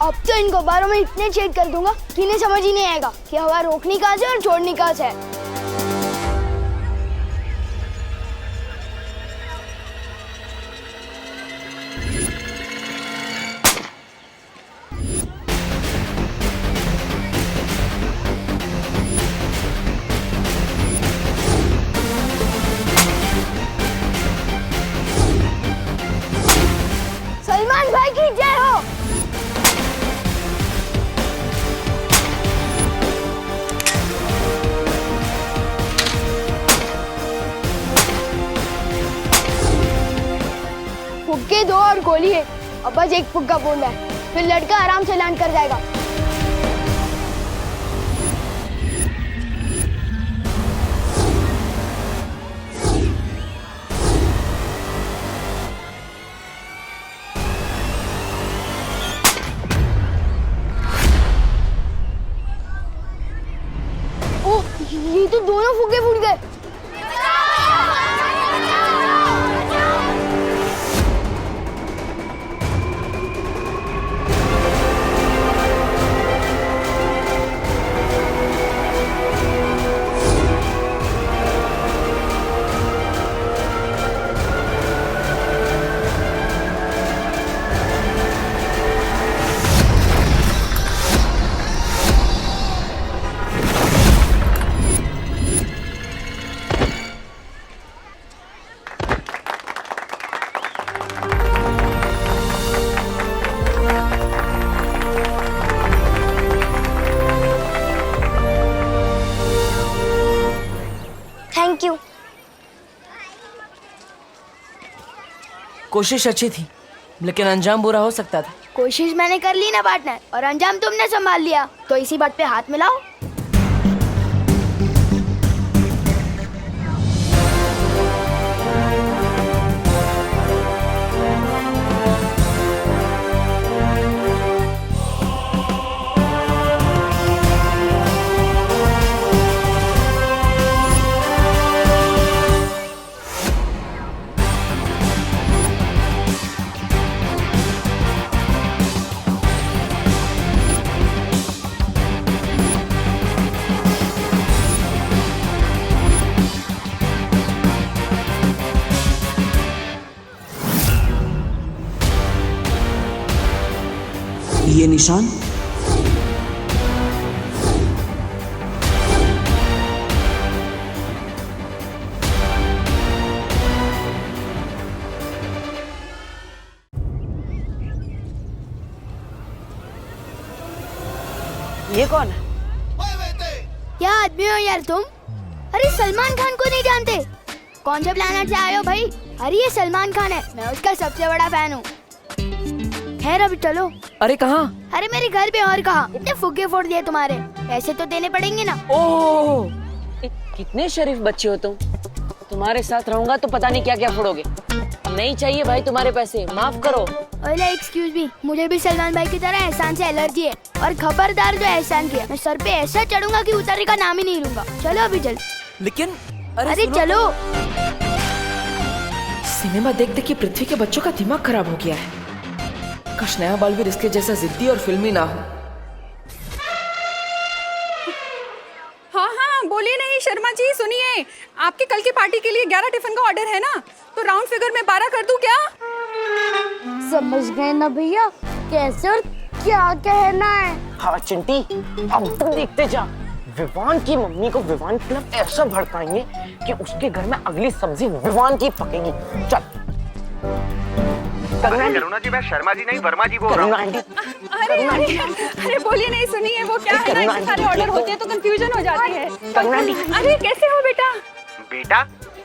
S1: अब तो इनको बारों में इतने छेद कर दूंगा कि इन्हें समझ ही नहीं आएगा कि हवा रोकनी कहाँ से और छोड़नी कहाँ से है। सलमान भाई की जय हो। फुग्गे दो और गोली है। अब बस एक फुग्गा बोलना है, फिर लड़का आराम से लैंड कर जाएगा। ओह, ये तो दोनों फुग्गे फूट गए। Thank you.
S7: कोशिश अच्छी थी लेकिन अंजाम बुरा हो सकता था।
S1: कोशिश मैंने कर ली ना पार्टनर, और अंजाम तुमने संभाल लिया, तो इसी बात पे हाथ मिलाओ।
S19: ये निशान
S2: ये कौन है?
S1: क्या आदमी हो यार तुम? अरे सलमान खान को नहीं जानते? कौन से प्लेनेट से आए हो भाई? अरे ये सलमान खान है, मैं उसका सबसे बड़ा फैन हूँ। खैर अभी चलो।
S7: अरे कहाँ?
S1: अरे मेरे घर पे। और कहाँ? इतने फुग्गे फोड़ दिए तुम्हारे, पैसे तो देने पड़ेंगे ना।
S2: ओह, कितने शरीफ बच्चे हो तुम। तुम्हारे साथ रहूंगा तो पता नहीं क्या क्या फोड़ोगे। नहीं चाहिए भाई तुम्हारे पैसे, माफ करो।
S1: ओले एक्सक्यूज मी, मुझे भी सलमान भाई की तरह एहसान से एलर्जी है, और खबरदार जो एहसान किया मैं सर पे ऐसा चढ़ूंगा कि उतरने का नाम ही नहीं लूंगा। चलो अभी चल।
S7: लेकिन
S1: अरे चलो।
S7: सिनेमा देख देख के पृथ्वी के बच्चों का दिमाग खराब हो गया है। काश नया बालवीर इसके जैसा जिद्दी और फिल्मी ना हो।
S13: हाँ हाँ बोलिए। नहीं शर्मा जी सुनिए, आपके कल की पार्टी के लिए 11 टिफिन का ऑर्डर है ना, तो राउंड फिगर में 12 कर दूं क्या?
S12: समझ गए ना भैया कैसे और क्या कहना है?
S17: हाँ चिंटी, अब तक देखते जा। विवान की मम्मी को विवान के खिलाफ ऐसा भड़काएंगे कि उसके घर में अगली सब्जी विवान की पकेगी। चल।
S8: करुणा जी, मैं शर्मा जी नहीं वर्मा जी बोल रहा हूँ।
S13: अरे बोलिए नहीं, सुनिए, वो क्या है ना, इतने सारे ऑर्डर होते हैं तो कंफ्यूजन हो जाती है। अरे कैसे हो बेटा?
S8: बेटा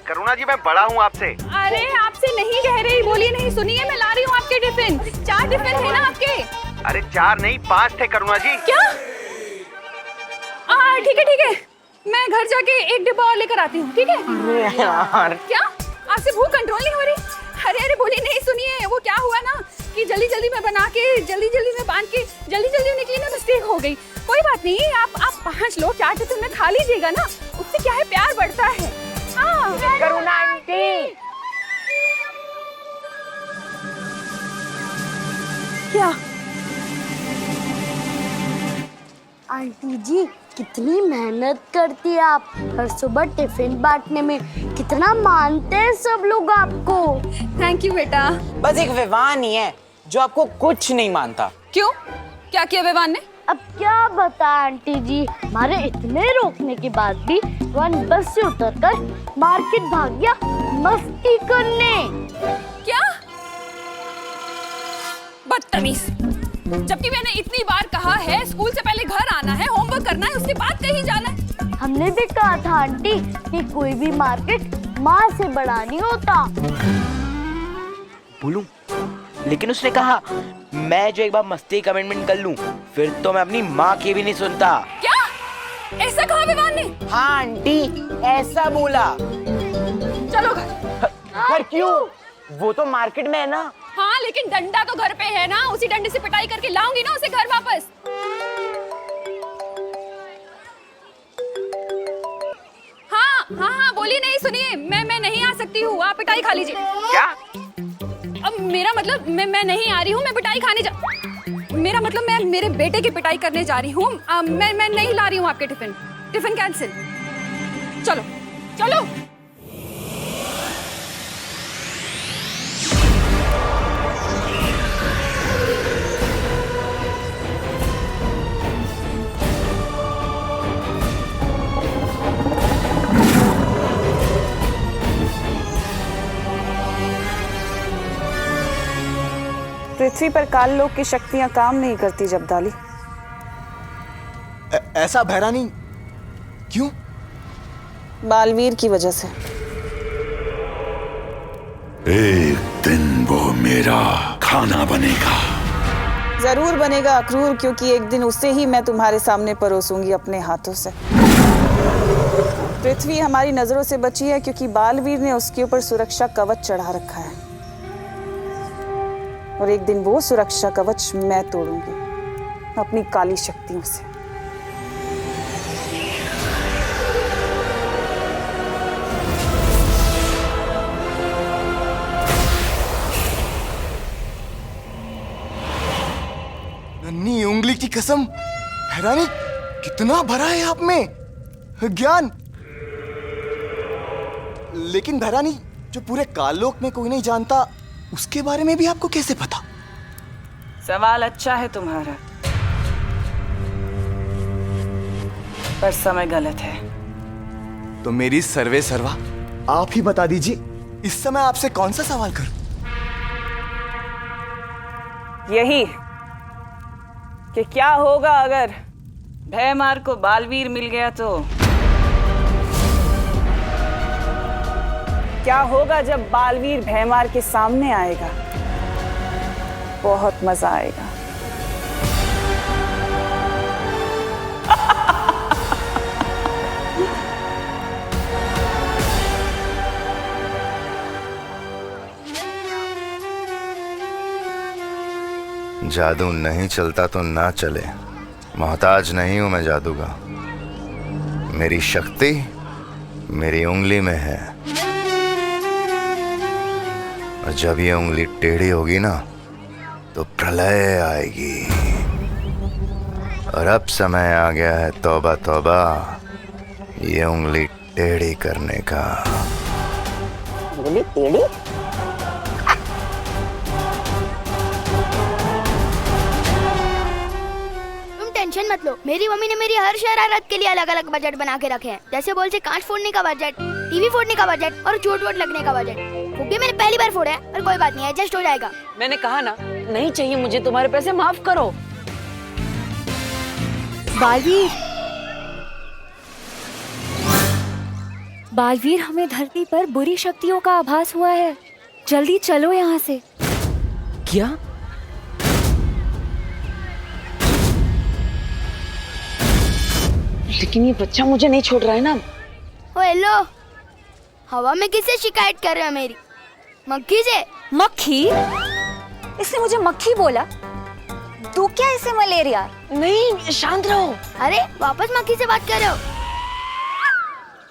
S8: करुणा जी, मैं बड़ा हूँ आपसे।
S13: अरे आपसे नहीं कह रही, बोलिए नहीं, सुनिए, मैं ला रही हूँ आपके टिफिन। 4 टिफिन है ना आपके?
S8: अरे 4 नहीं 5 थे करुणा जी।
S13: क्या? ठीक है, मैं घर जाके 1 डिब्बा और लेकर आती हूँ, ठीक है?
S17: अरे यार,
S13: क्या आपसे भूख कंट्रोल नहीं हो रही? अरे बोलिए नहीं, सुनिए, वो क्या हुआ ना कि जल्दी में बना के जल्दी में बांध के जल्दी निकली ना, मिस्टेक हो गई। कोई बात नहीं, आप 5 लोग 4 टिफिन में खा लीजिएगा ना, उससे क्या है, प्यार बढ़ता है। हाँ
S17: करुणा आंटी।
S13: क्या?
S12: आंटी जी कितनी मेहनत करती है आप, हर सुबह टिफिन बांटने में। कितना मानते हैं सब लोग आपको।
S13: थैंक यू बेटा।
S17: बस एक विवान ही है जो आपको कुछ नहीं मानता।
S13: क्यों? क्या किया विवान ने?
S12: अब क्या बता आंटी जी, हमारे इतने रोकने के बाद भी विवान बस से उतरकर मार्केट भाग गया मस्ती करने।
S13: क्या? बदतमीज। जबकि मैंने इतनी बार कहा है स्कूल से पहले घर आना है, होमवर्क करना है, उसके बाद कहीं जाना है।
S12: हमने भी कहा था आंटी कि कोई भी मार्केट माँ से बड़ा नहीं होता।
S17: बोलूं? लेकिन उसने कहा मैं जो एक बार मस्ती कमिटमेंट कर लूं फिर तो मैं अपनी माँ की भी नहीं सुनता।
S13: क्या? ऐसा कहा विवान ने?
S17: हाँ आंटी, ऐसा बोला।
S13: चलो
S17: घर क्यों? वो तो मार्केट में है ना।
S13: हाँ लेकिन डंडा तो घर पे है ना, उसी डंडे से पिटाई करके लाऊंगी ना उसे घर वापस। हाँ बोलिए नहीं, सुनिए, मैं नहीं आ सकती हूँ, आप पिटाई खा लीजिए।
S8: क्या?
S13: अब मेरा मतलब मैं नहीं आ रही हूँ, मैं पिटाई खाने मेरा मतलब मैं मेरे बेटे की पिटाई करने जा रही हूँ। मैं नहीं ला रही हूँ आपके टिफिन कैंसिल। चलो।
S20: पृथ्वी पर काल लोक की शक्तियां काम नहीं करती जबदाली।
S8: ऐसा भैरानी क्यों?
S20: बालवीर की वजह से।
S9: एक दिन वो मेरा खाना बनेगा।
S20: जरूर बनेगा अक्रूर, क्योंकि एक दिन उसे ही मैं तुम्हारे सामने परोसूंगी अपने हाथों से। पृथ्वी हमारी नजरों से बची है क्योंकि बालवीर ने उसके ऊपर सुरक्षा कवच चढ़ा रखा है, और एक दिन वो सुरक्षा कवच मैं तोड़ूंगी अपनी काली शक्तियों से।
S8: नन्ही उंगली की कसम, भैरानी कितना भरा है आप में ज्ञान। लेकिन भैरानी, जो पूरे काललोक में कोई नहीं जानता उसके बारे में भी आपको कैसे पता?
S20: सवाल अच्छा है तुम्हारा, पर समय गलत है।
S8: तो मेरी सर्वे सर्वा आप ही बता दीजिए, इस समय आपसे कौन सा सवाल करूं?
S20: यही कि क्या होगा अगर भयमार को बालवीर मिल गया, तो क्या होगा जब बालवीर भयमार के सामने आएगा? बहुत मजा आएगा।
S6: जादू नहीं चलता तो ना चले, मोहताज नहीं हूं मैं जादू का। मेरी शक्ति मेरी उंगली में है, और जब ये उंगली टेढ़ी होगी ना तो प्रलय आएगी। और अब समय आ गया है तौबा तौबा, ये उंगली टेढ़ी करने का।
S5: अंगुली टेढ़ी।
S1: तुम टेंशन मत लो, मेरी मम्मी ने मेरी हर शरारत के लिए अलग अलग बजट बना के रखे हैं। जैसे बॉल से कांच फोड़ने का बजट, टीवी फोड़ने का बजट और चोट वोट लगने का बजट। फुग्गे मैंने पहली बार फोड़ा है, पर कोई बात नहीं, एडजस्ट हो जाएगा।
S2: मैंने कहा ना, नहीं चाहिए मुझे तुम्हारे पैसे, माफ करो।
S4: बालवीर, हमें धरती पर बुरी शक्तियों का आभास हुआ है। जल्दी चलो यहाँ से।
S7: क्या?
S2: लेकिन ये बच्चा मुझे नहीं छोड़ रहा है ना।
S1: ओ हेलो, हवा में किससे शिकायत कर रहे हो मेरी? मक्खी से।
S3: मक्खी? इसने मुझे मक्खी बोला? तू क्या इसे मलेरिया?
S2: नहीं, शांत रहो।
S1: अरे वापस मक्खी से बात कर रहे हो?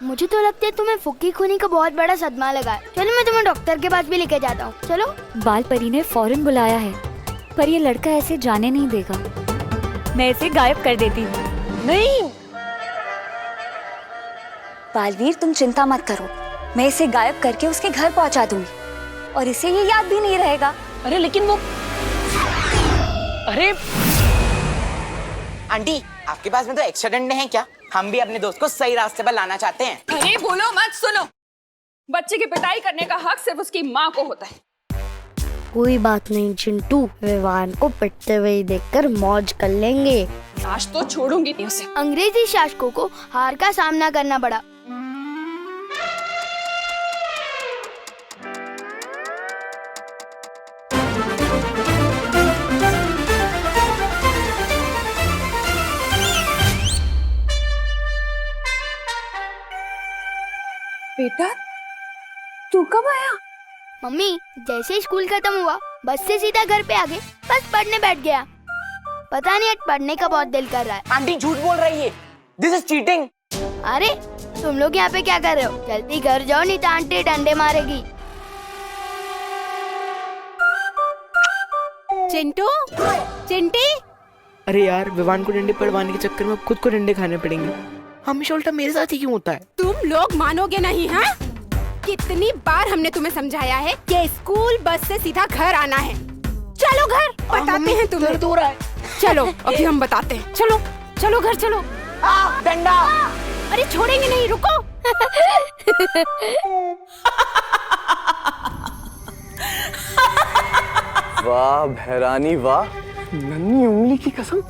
S1: मुझे तो लगता है तुम्हें फुक्की खूनी का बहुत बड़ा सदमा लगा है। चलो मैं तुम्हें डॉक्टर के पास भी लेके जाता हूँ। चलो।
S4: बाल परी ने फौरन बुलाया है, पर ये लड़का ऐसे जाने नहीं देगा। मैं इसे गायब कर देती हूँ।
S2: नहीं
S3: बालवीर, तुम चिंता मत करो, मैं इसे गायब करके उसके घर पहुंचा दूंगी और इसे ये याद भी नहीं रहेगा।
S2: अरे लेकिन वो, अरे
S17: आंटी, आपके पास में तो एक्स्ट्रा डंडे हैं क्या? हम भी अपने दोस्त को सही रास्ते पर लाना चाहते हैं।
S13: अरे बोलो मत, सुनो। बच्चे की पिटाई करने का हक सिर्फ उसकी माँ को होता है।
S12: कोई बात नहीं चिंटू, विवान को पिटते हुए देखकर मौज कर लेंगे।
S13: आज तो छोड़ूंगी नहीं उसे।
S1: अंग्रेजी शासकों को हार का सामना करना पड़ा।
S13: बेटा, तू कब आया?
S1: मम्मी, जैसे ही स्कूल खत्म हुआ बस से सीधा घर पे आ गए, बस पढ़ने बैठ गया। पता नहीं, आज पढ़ने का बहुत दिल कर रहा है।
S17: आंटी झूठ बोल रही है, दिस इज चीटिंग।
S1: अरे तुम लोग यहाँ पे क्या कर रहे हो? जल्दी घर जाओ, नहीं तो आंटी डंडे मारेगी।
S13: चिंटू, चिंटी।
S17: अरे यार, विवान को डंडे पड़वाने के चक्कर में खुद को डंडे खाने पड़ेंगे। हमेशा उल्टा मेरे साथ ही क्यों होता है?
S13: तुम लोग मानोगे नहीं, हाँ? कितनी बार हमने तुम्हें समझाया है कि स्कूल बस से सीधा घर आना है। चलो घर, बताते हैं तुम्हें।
S17: दर्द हो रहा है।
S13: चलो अभी हम बताते हैं। चलो चलो घर चलो।
S17: डंडा।
S13: अरे छोड़ेंगे नहीं, रुको।
S8: वाह भैरानी वाह, नन्ही उंगली की कसम,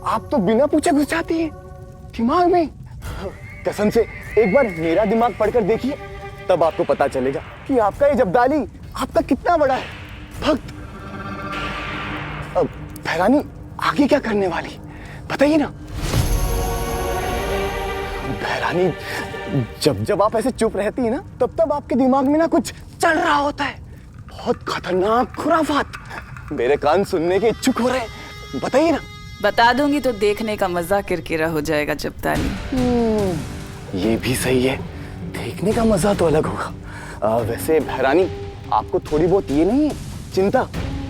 S8: आप तो बिना पूछे घुस जाती है दिमाग में। कसम से एक बार मेरा दिमाग पढ़कर देखिए, तब आपको पता चलेगा कि आपका ये जब्दाली आपका कितना बड़ा है भक्त। अब भैरानी आगे क्या करने वाली बताइए ना। भैरानी, जब जब आप ऐसे चुप रहती है ना, तब तब आपके दिमाग में ना कुछ चल रहा होता है, बहुत खतरनाक खुराफात। मेरे कान सुनने के इच्छुक हो रहे हैं, बताइए ना।
S20: बता दूंगी तो देखने का मजा किरकिरा हो जाएगा जब्दाली।
S8: ये भी सही है, देखने का मजा तो अलग होगा। वैसे भैरानी, आपको थोड़ी बहुत ये नहीं है चिंता,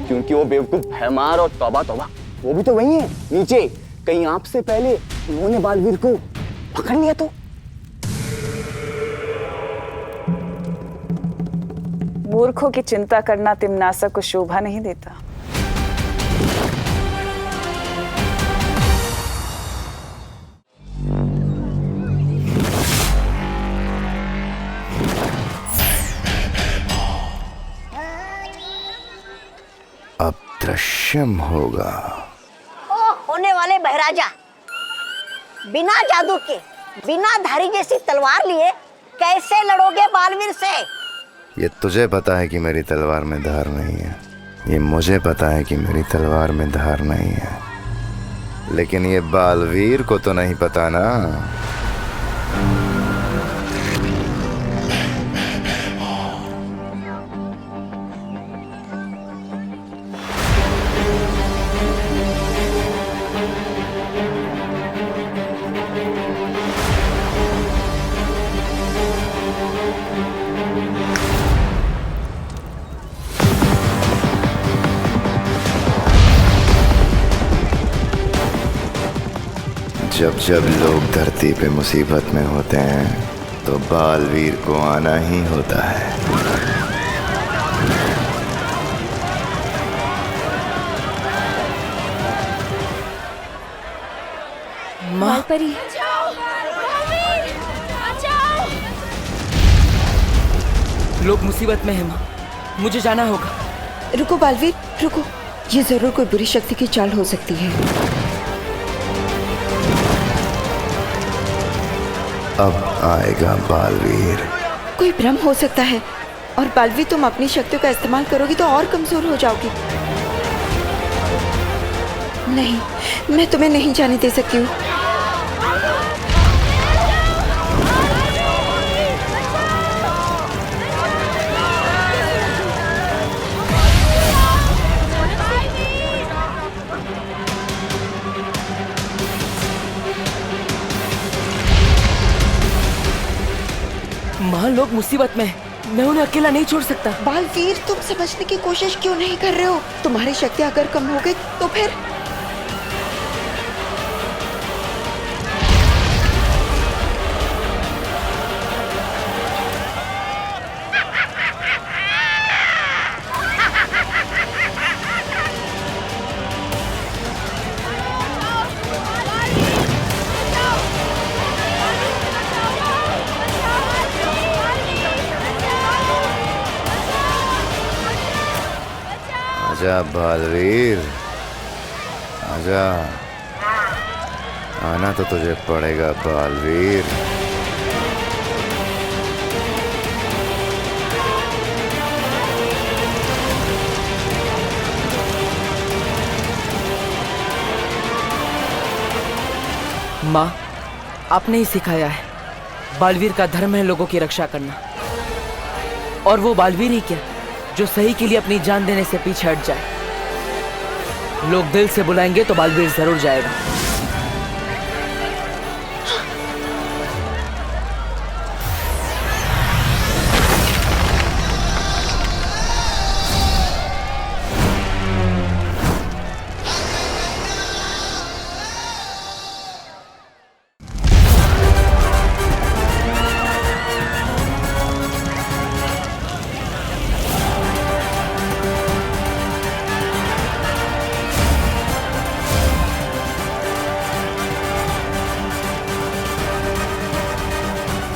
S8: क्योंकि वो बेवकूफ भैमार और तौबा तौबा वो भी तो वही है नीचे। कहीं आपसे पहले उन्होंने बालवीर को पकड़ लिया तो?
S20: मूर्खों की चिंता करना तिमनासा को शोभा नहीं देता।
S6: अब दृश्यम होगा।
S5: ओ होने वाले बहराजा, बिना जादू के, बिना धारी जैसी तलवार लिए कैसे लड़ोगे बालवीर से?
S6: ये तुझे पता है कि मेरी तलवार में धार नहीं है, ये मुझे पता है कि मेरी तलवार में धार नहीं है, लेकिन ये बालवीर को तो नहीं पता ना। जब जब लोग धरती पे मुसीबत में होते हैं तो बालवीर को आना ही होता है।
S4: परी।
S7: लोग मुसीबत में हैं माँ, मुझे जाना होगा।
S16: रुको बालवीर, रुको। ये जरूर कोई बुरी शक्ति की चाल हो सकती है।
S6: अब आएगा बालवीर।
S16: कोई भ्रम हो सकता है। और बालवीर, तुम अपनी शक्तियों का इस्तेमाल करोगी तो और कमजोर हो जाओगी। नहीं, मैं तुम्हें नहीं जाने दे सकती हूँ।
S7: माँ, लोग मुसीबत में हैं, मैं उन्हें अकेला नहीं छोड़ सकता।
S16: बालवीर, तुम समझने की कोशिश क्यों नहीं कर रहे हो? तुम्हारी शक्ति अगर कम हो गई तो फिर
S6: आजा बालवीर, आजा। आना तो तुझे पड़ेगा बालवीर।
S7: माँ, आपने ही सिखाया है, बालवीर का धर्म है लोगों की रक्षा करना। और वो बालवीर ही क्या, जो सही के लिए अपनी जान देने से पीछे हट जाए। लोग दिल से बुलाएंगे तो बालवीर जरूर जाएगा।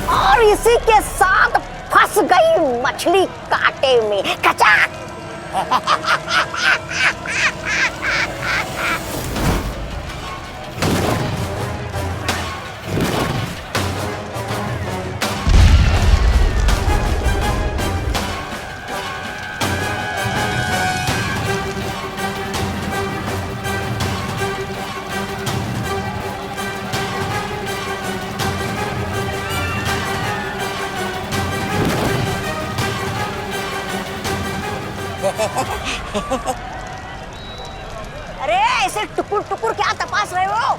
S5: और इसी के साथ फंस गई मछली कांटे में। कचाक। अरे ऐसे टुकुर टुकुर क्या तपास रहे हो?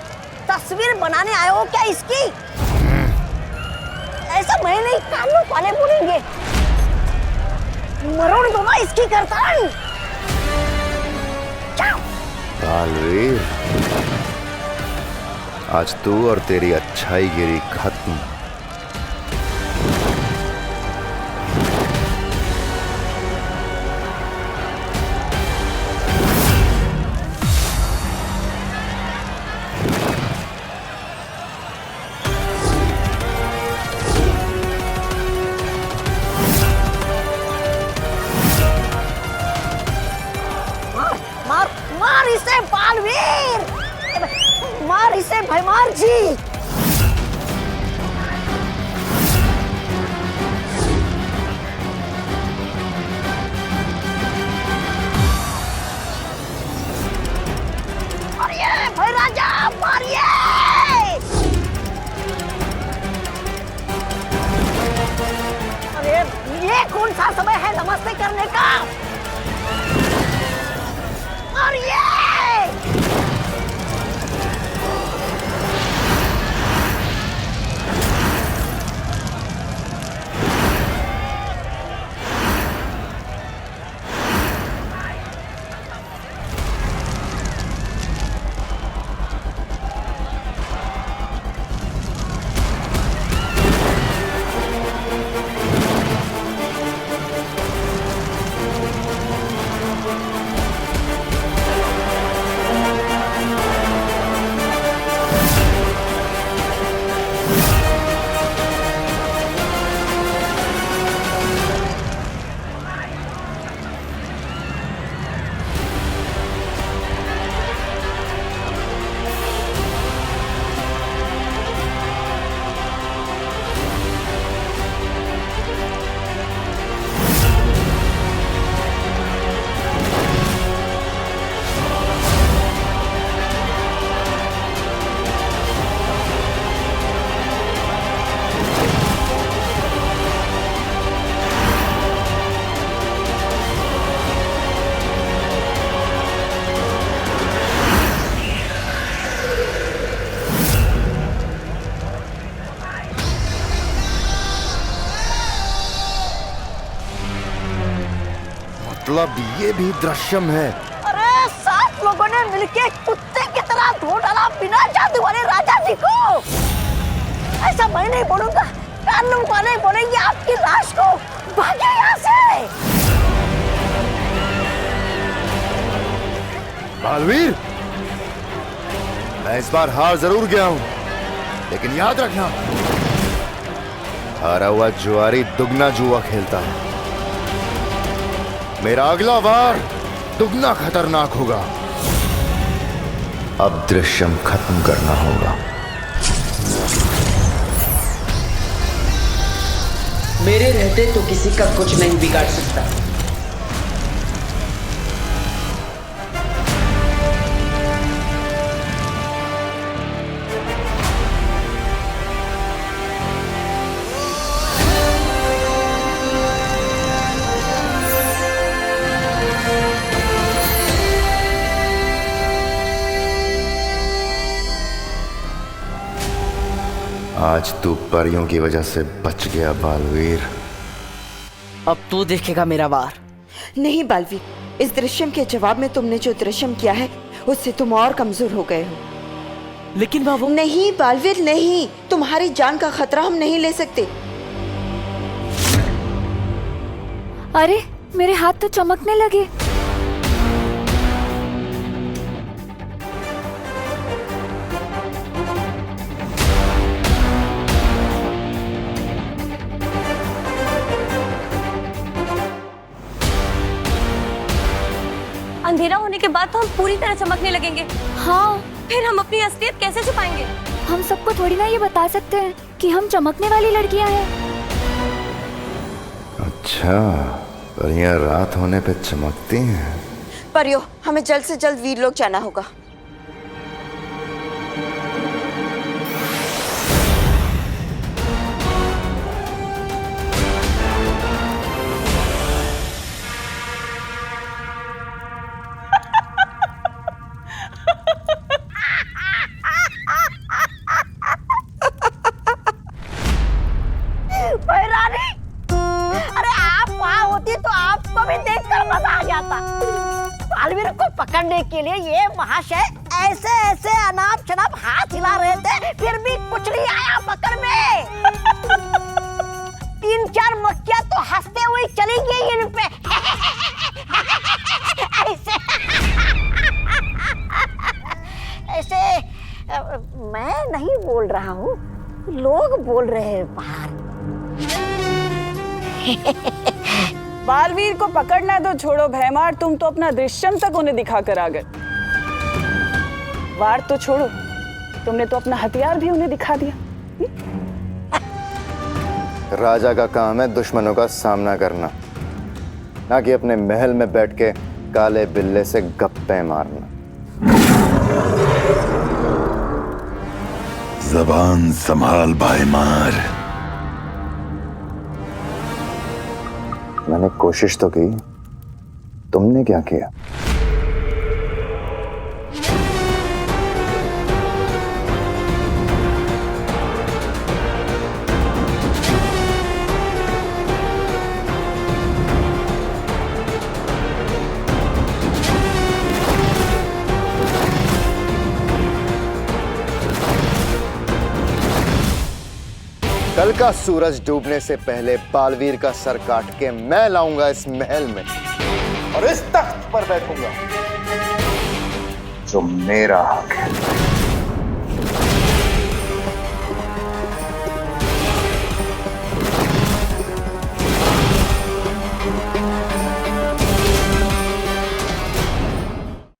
S5: तस्वीर बनाने आए हो क्या इसकी? ऐसा मैं नहीं, कानून वाले बोलेंगे। मरोड़ दो ना इसकी गर्दन।
S6: बालवीर, आज तू और तेरी अच्छाई गिरी खत्म।
S5: मार इसे बालवीर, मार इसे भैमार जी। मारिए भाई राजा, मारिए। अरे ये कौन सा समय है नमस्ते करने का? मारिए।
S6: मतलब ये भी दृश्यम है।
S5: अरे 7 लोगों ने मिलके कुत्ते की तरह धो डाला बिना जादू वाले राजा जी को। ऐसा मैं नहीं बोलूंगा, कानून वाले बोलेंगे आपकी लाश को। भागे यहाँ से।
S6: बालवीर, मैं इस बार हार जरूर गया हूं, लेकिन याद रखना, हारा हुआ जुआरी दुगना जुआ खेलता है। मेरा अगला वार दुगना खतरनाक होगा। अब दृश्यम खत्म करना होगा।
S20: मेरे रहते तो किसी का कुछ नहीं बिगाड़ सकता।
S6: आज तू परियों की वजह से बच गया बालवीर।
S7: अब तू देखेगा मेरा वार।
S16: नहीं बालवीर, इस दृश्यम के जवाब में तुमने जो दृश्यम किया है उससे तुम और कमजोर हो गए हो।
S7: लेकिन बाबू।
S16: नहीं बालवीर नहीं, तुम्हारी जान का खतरा हम नहीं ले सकते।
S4: अरे मेरे हाथ तो चमकने लगे।
S3: अंधेरा होने के बाद तो हम पूरी तरह चमकने लगेंगे।
S4: हाँ,
S3: फिर हम अपनी असलियत कैसे छुपाएंगे?
S4: हम सबको थोड़ी ना ये बता सकते हैं कि हम चमकने वाली लड़कियां हैं।
S6: अच्छा, परियां रात होने पे चमकती हैं।
S16: परियो, हमें जल्द से जल्द वीर लोग जाना होगा।
S5: बालवीर को पकड़ने के लिए ये महाशय ऐसे ऐसे अनाप शनाप हाथ हिला रहे थे, फिर भी कुछ नहीं आया पकड़ में। 3-4 मक्खियां तो हंसते हुए चली गई इन पे। ऐसे ऐसे मैं नहीं बोल रहा हूँ, लोग बोल रहे हैं बाहर।
S20: बालवीर को पकड़ना तो छोड़ो भैमार, तुम तो अपना दृश्यम तक उन्हें दिखा कर आ गए। वार तो छोड़ो, तुमने तो अपना हथियार भी उन्हें दिखा दिया।
S6: राजा का काम है दुश्मनों का सामना करना, ना कि अपने महल में बैठ के काले बिल्ले से गप्पे मारना।
S11: जबान संभाल भाईमार।
S6: मैंने कोशिश तो की, तुमने क्या किया? कल का सूरज डूबने से पहले बालवीर का सर काट के मैं लाऊंगा इस महल में और इस तख्त पर बैठूंगा जो मेरा हक है।